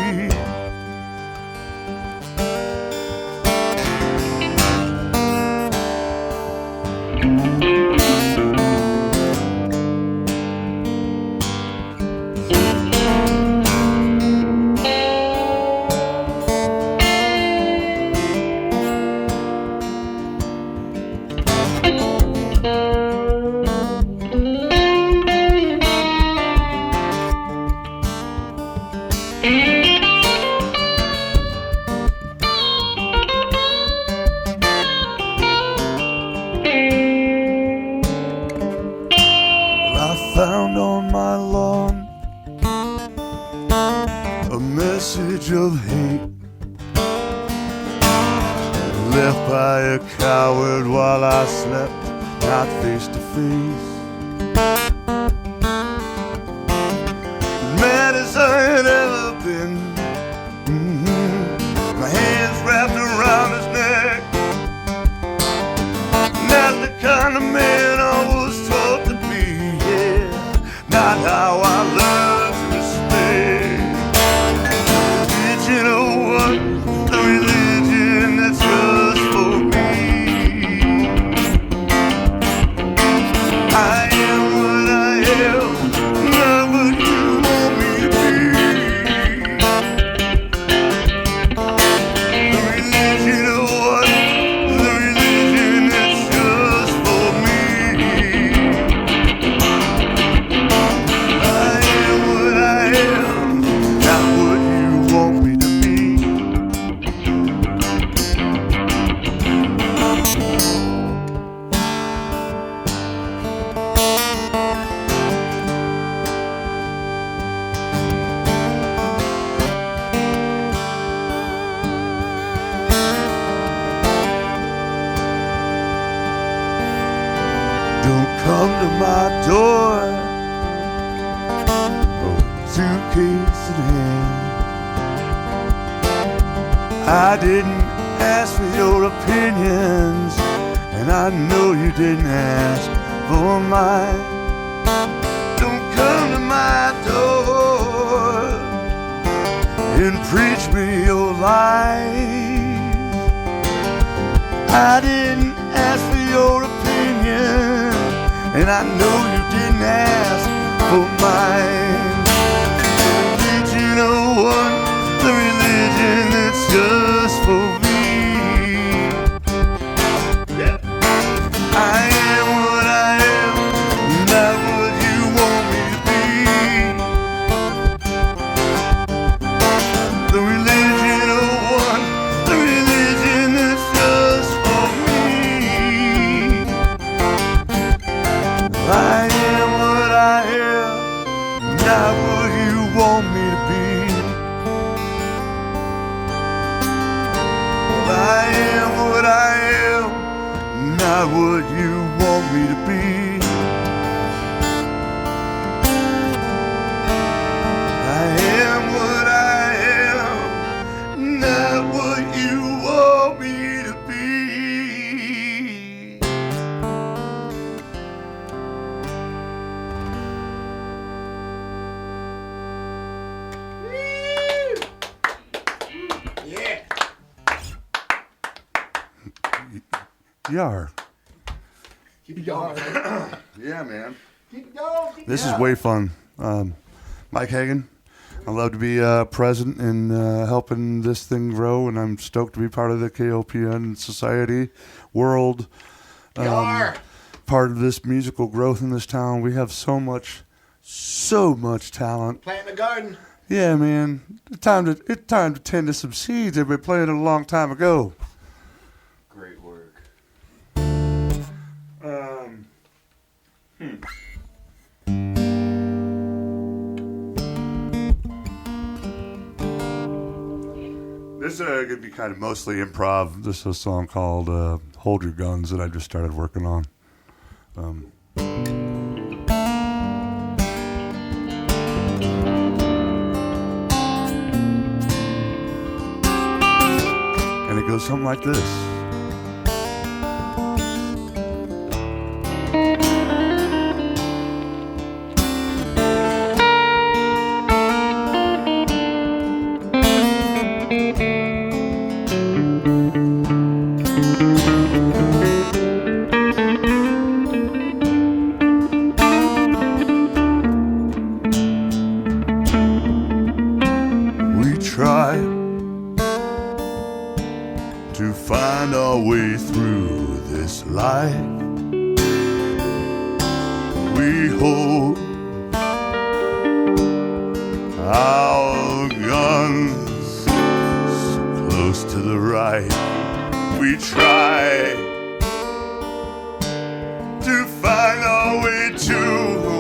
Found on my lawn a message of hate left by a coward while I slept, not face to face. Mad as I had ever been, my hands wrapped around his neck. Not the kind of man I was taught to be. Not how I learned to respect. Religion of one, the religion that's just for me. I am what I am, not what you want me to be. The religion of one, the religion that's just for me. Come to my door, suitcase in hand. I didn't ask for your opinions, and I know you didn't ask for mine. Don't come to my door and preach me your lies. I didn't ask for your opinion, and I know you didn't ask for mine. The religion of one, the religion that's just for me. Yeah. I am what I am, not what you want me to be. The religion of one, the religion that's just for me. I am what I am, not what you want me to be. I am what I am, not what you want me to be. I am what I am, not what you want me to be. Yar. Keep it going. Yeah, man. Keep it going. This is way fun. Mike Hagan. I love to be present in helping this thing grow, and I'm stoked to be part of the KOPN society world. Part of this musical growth in this town. We have so much talent. Plant in the garden. Yeah, man. It's time to tend to some seeds. They've been planted a long time ago. Great work. This is going to be kind of mostly improv. This is a song called Hold Your Guns that I just started working on. And it goes something like this. We try to find our way through this life. We hold our guns so close to the right. We try to find our way to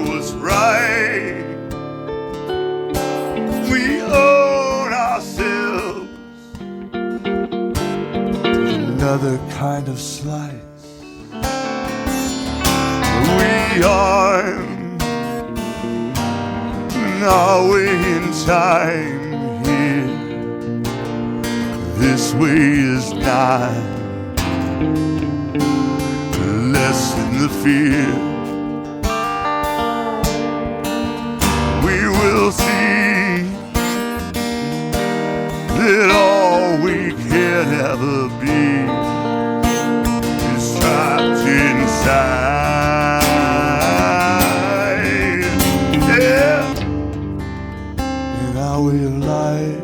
what's right. We own ourselves another kind of slice. We are our way in time here. This way is not lessen the fear. We will see that all we can ever be is trapped inside. Yeah, in our way of life.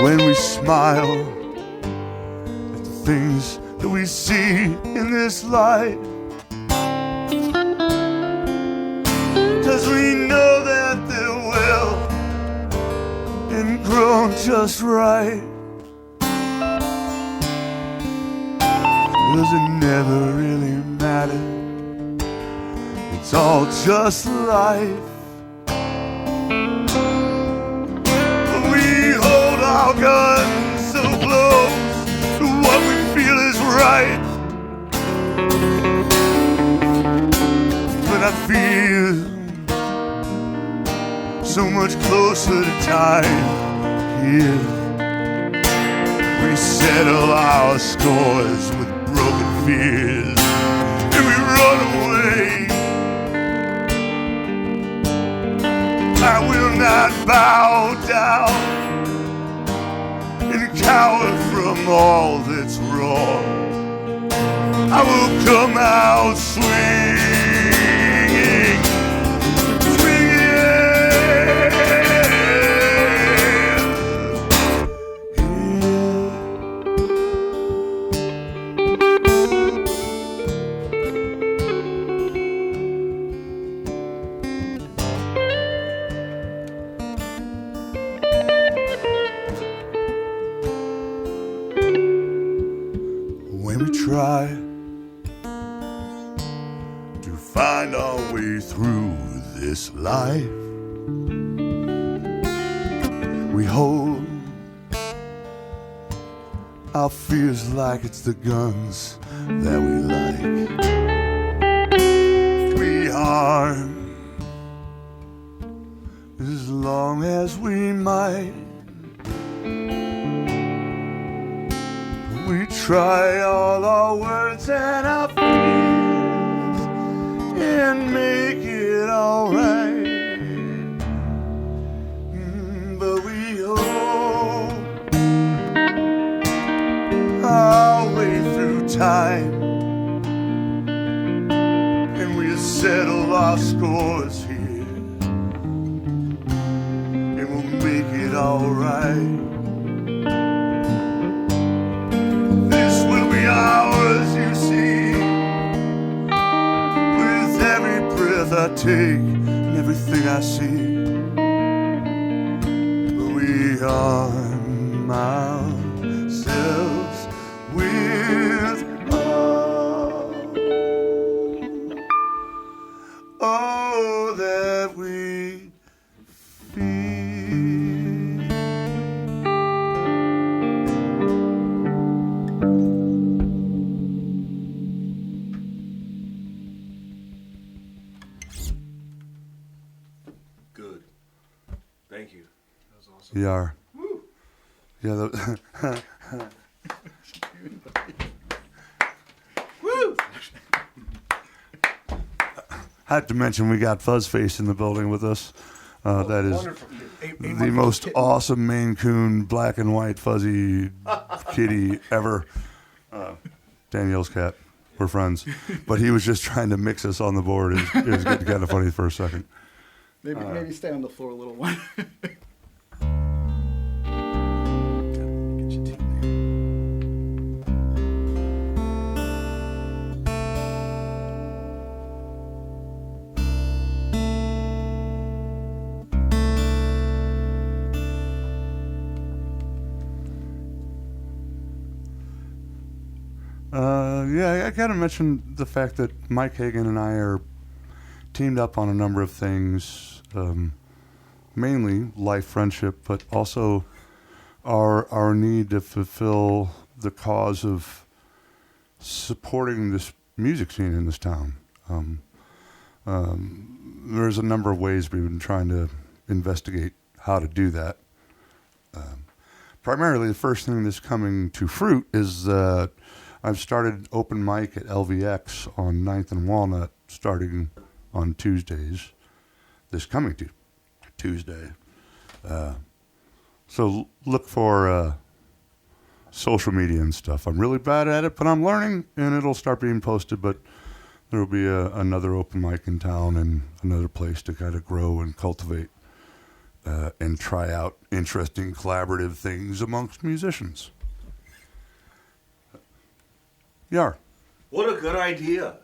When we smile at the things that we see in this life, 'cause we know that they're well and grown just right. 'Cause it never really matters. It's all just life. Our guns so close to what we feel is right. But I feel so much closer to time here. We settle our scores with broken fears and we run away. I will not bow down and cower from all that's wrong. I will come out swinging, try to find our way through this life. We hold our fears like it's the guns that we like. We harm as long as we might. We try all our words and our fears and make it alright. But we hope our way through time, and we'll settle our scores here, and we'll make it alright. This will be ours, you see, with every breath I take and everything I see. We arm ourselves with all that we feel. Good. Thank you. Yeah. Yeah. Woo! I have to mention we got Fuzzface in the building with us. That is the most awesome Maine Coon, black and white fuzzy kitty ever. Danielle's cat. We're friends. But he was just trying to mix us on the board. It was getting kind of funny for a second. Maybe stay on the floor a little while. Yeah, I gotta mention the fact that Mike Hagan and I are teamed up on a number of things, mainly life friendship, but also our need to fulfill the cause of supporting this music scene in this town. There's a number of ways we've been trying to investigate how to do that. Primarily, the first thing that's coming to fruit is I've started open mic at LVX on 9th and Walnut starting on Tuesdays, this coming Tuesday. So look for social media and stuff. I'm really bad at it, but I'm learning, and it'll start being posted, but there will be another open mic in town and another place to kind of grow and cultivate and try out interesting collaborative things amongst musicians. Yar. What a good idea.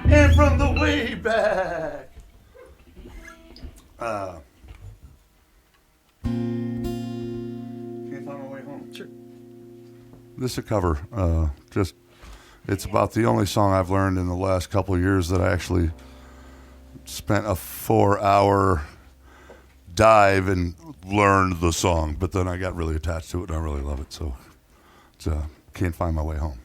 And from the way back. Can't find my way home. Sure. This is a cover. It's about the only song I've learned in the last couple of years that I actually spent a 4-hour dive and learned the song. But then I got really attached to it and I really love it. So it's Can't Find My Way Home.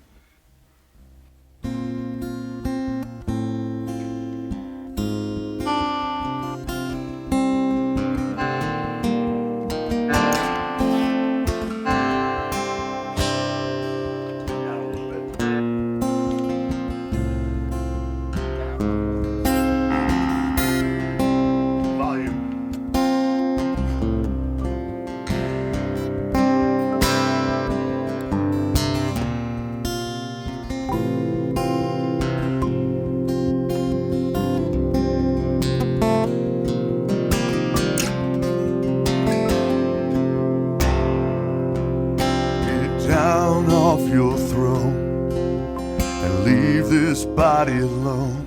Down off your throne and leave this body alone.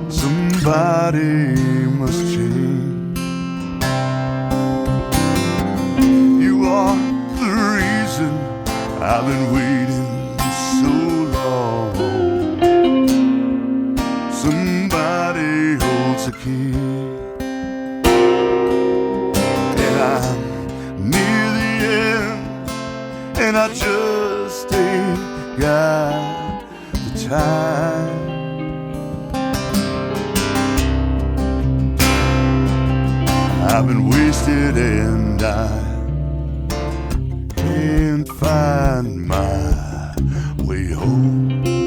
Somebody must change. You are the reason I've been waiting so long. Somebody holds the key, and I'm near the end, and I just ain't got the time. I've been wasted and I can't find my way home.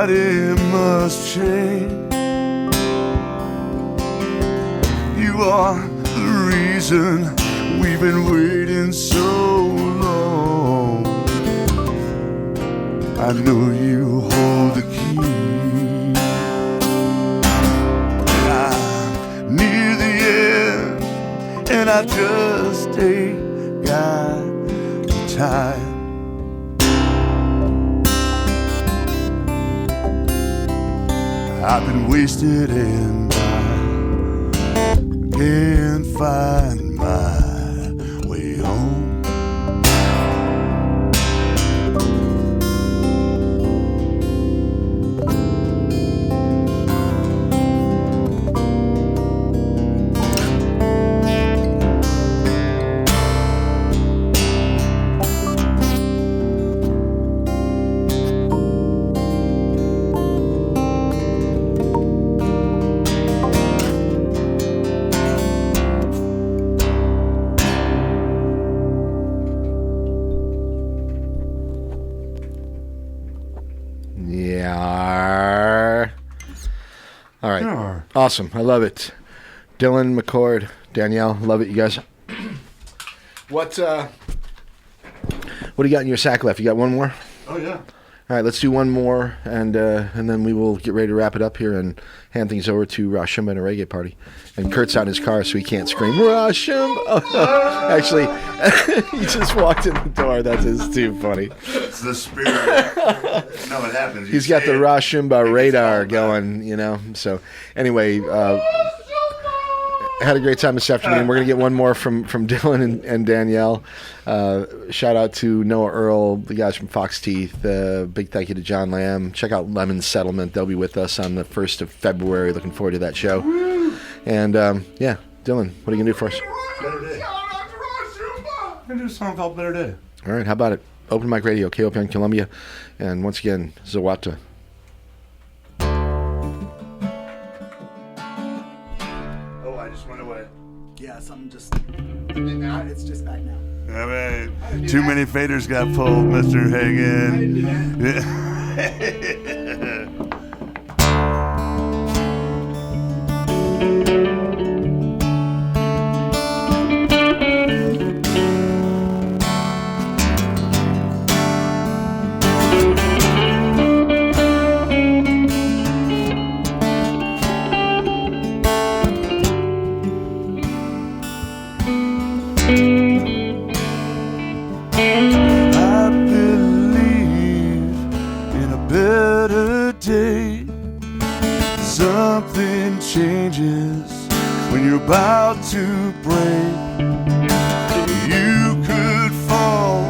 Somebody must change. You are the reason we've been waiting so long. I know you hold the key. I'm near the end, and I just ain't got the time. I've been wasted and I can't find my way home. All right. Awesome. I love it. Dylan, McCord, Danielle, love it, you guys. What do you got in your sack left? You got one more? Oh, yeah. All right, let's do one more, and then we will get ready to wrap it up here and hand things over to Rashimba and a reggae party. And Kurt's out in his car, so he can't scream, Rashimba! Oh, actually, he just walked in the door. That is too funny. It's the spirit. No, it happens. He's got the Rashimba radar going, you know. So, anyway, had a great time this afternoon. We're going to get one more from Dylan and Danielle. Shout out to Noah Earl, the guys from Fox Teeth. Big thank you to John Lamb. Check out Lemon Settlement. They'll be with us on the 1st of February. Looking forward to that show. And, yeah, Dylan, what are you going to do for us? Better Day. I'm going to do a song called Better Day. All right, how about it? Open Mic Radio, KOPN Columbia. And once again, Zawata. Yeah, something just. It's just back now. I mean, too many faders got pulled, Mr. Hagan. I believe in a better day. Something changes when you're about to break. You could fall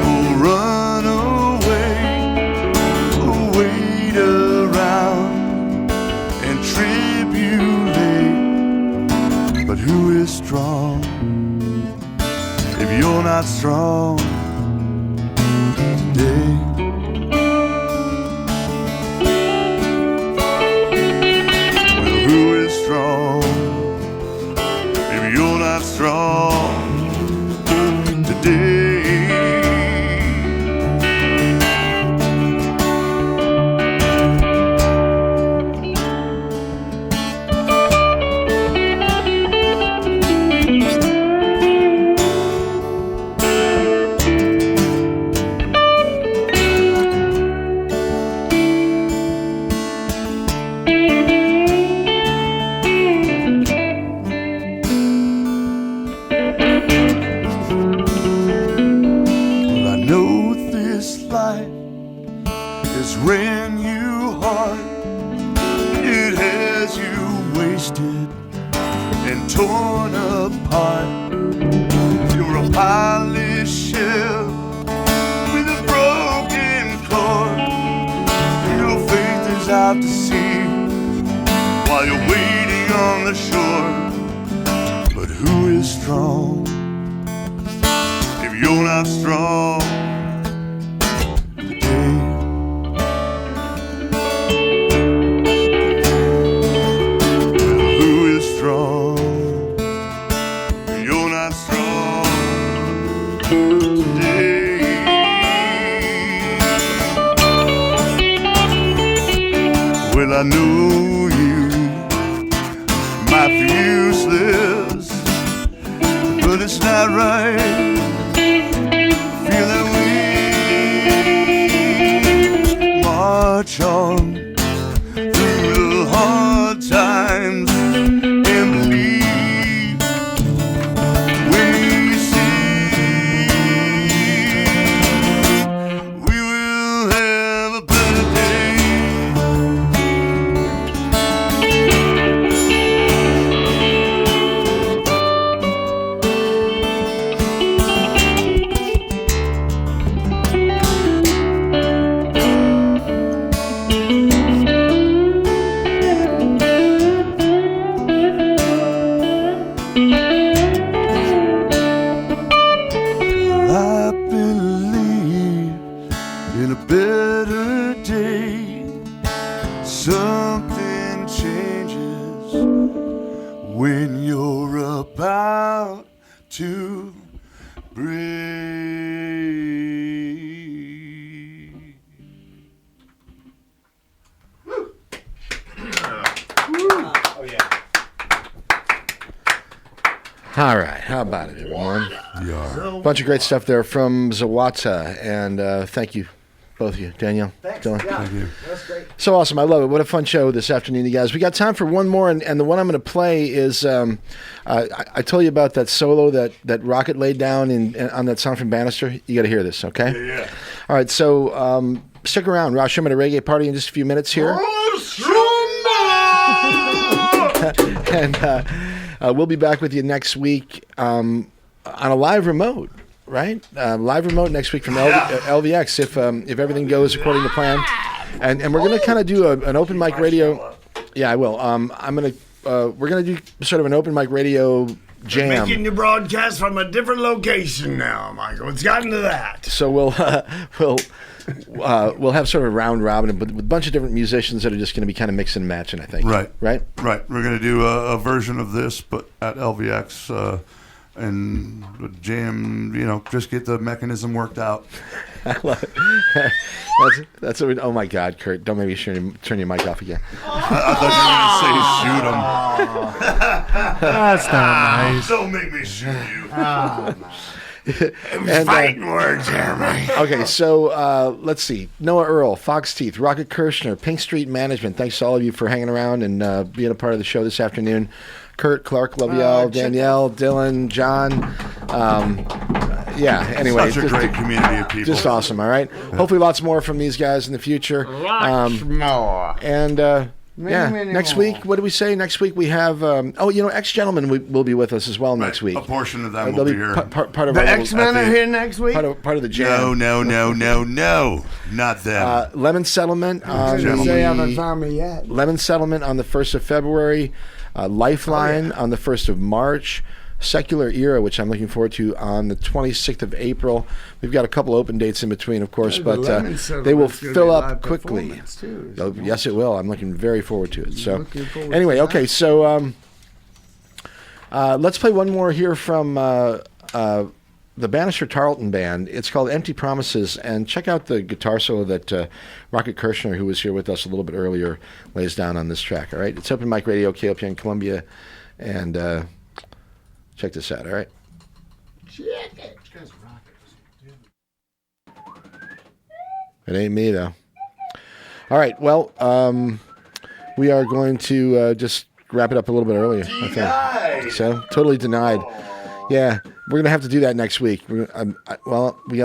or run away, or wait around and tribulate. But who is strong if you're not strong today? Well, who is strong if you're not strong today? Ran you hard, it has you wasted and torn apart. You're a polished shell with a broken core. Your faith is out to sea while you're waiting on the shore. But who is strong if you're not strong today? Strong. You're not strong today. when you're about to break. Oh, yeah. All right, how about it, everyone? Yeah. Bunch of great stuff there from Zawata, and thank you, both of you, Danielle, Thanks. Dylan. Yeah, Thank you. that's great. So awesome. I love it. What a fun show this afternoon, you guys. We got time for one more, and the one I'm going to play is I told you about that solo that Rocket laid down on that song from Bannister. You got to hear this, okay? Yeah. All right, so stick around. Ross Sherman at a reggae party in just a few minutes here. And we'll be back with you next week on a live remote, right? Live remote next week from LVX if everything goes according to plan. And we're going to kind of do an open mic radio. Yeah, I will. We're going to do sort of an open mic radio jam. Making the broadcast from a different location now, Michael. It's gotten to that. So we'll have sort of a round robin with a bunch of different musicians that are just going to be kind of mixing and matching, I think. Right. Right? Right. We're going to do a version of this, but at LVX and jam, just get the mechanism worked out. I love it. That's what oh my God, Kurt, don't make me turn your mic off again. I thought you were going to say shoot him. That's not nice. Don't make me shoot you. And, Fighting words here, man. Okay, so let's see. Noah Earl, Fox Teeth, Rocket Kirshner, Pink Street Management. Thanks to all of you for hanging around and being a part of the show this afternoon. Kurt, Clark, love y'all. Danielle, Dylan, John. Anyway. Such a great community of people. Just awesome, all right? Yeah. Hopefully lots more from these guys in the future. Lots more. And... Many next more. week, what do we say? Next week we have, Ex-Gentlemen will be with us as well next week. A portion of them will They'll be here. Part of The our X-Men are here next week? Part of the jam. No, not them. Lemon Settlement on They haven't found me yet. Lemon Settlement on the 1st of February. Lifeline on the 1st of March. Secular Era, which I'm looking forward to, on the 26th of April. We've got a couple open dates in between, of course, but they will fill up quickly. Yes, it will. I'm looking very forward to it. So, anyway, okay, so let's play one more here from the Bannister Tarleton Band. It's called Empty Promises, and check out the guitar solo that Rocket Kirshner, who was here with us a little bit earlier, lays down on this track, all right? It's Open Mic Radio, KOPN Columbia, and... check this out, all right? Check it. It ain't me, though. All right, well, we are going to just wrap it up a little bit earlier, I think. So, totally denied. Yeah, we're going to have to do that next week. We got a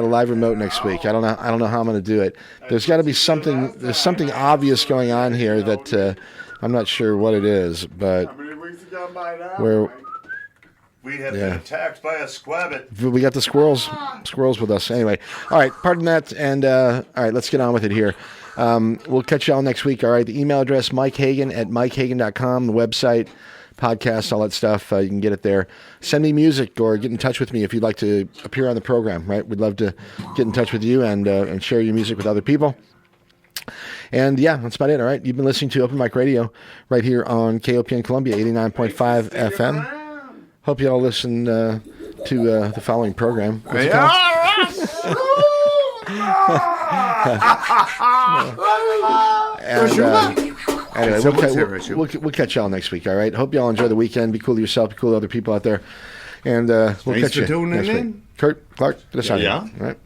live remote next week. I don't know how I'm going to do it. There's got to be something, there's something obvious going on here that I'm not sure what it is, but we have been attacked by a squabbit. We got the squirrels with us. Anyway, all right, pardon that, and all right, let's get on with it here. We'll catch y'all next week, all right? The email address, MikeHagan@MikeHagan.com, the website, podcast, all that stuff. You can get it there. Send me music or get in touch with me if you'd like to appear on the program, right? We'd love to get in touch with you and share your music with other people. And yeah, that's about it, all right? You've been listening to Open Mic Radio right here on KOPN Columbia, 89.5 FM. Hope you all listen to the following program. What's it called? Anyway, we'll catch y'all next week, all right? Hope y'all enjoy the weekend. Be cool to yourself. Be cool to other people out there. And we'll catch you next week. Kurt, Clark, get us out here. All right.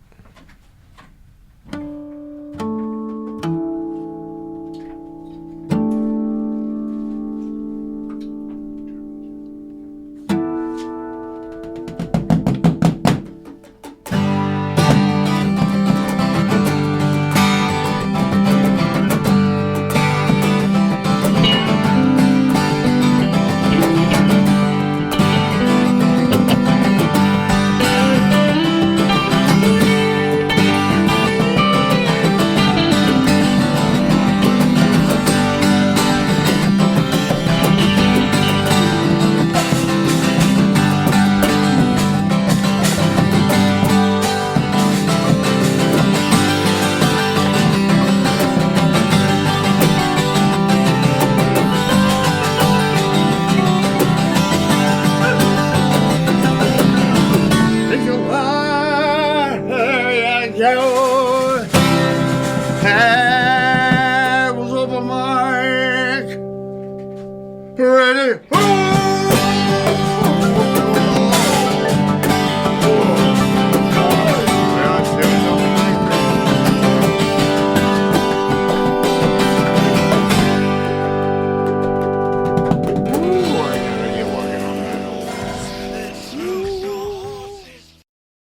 ready? Ooh!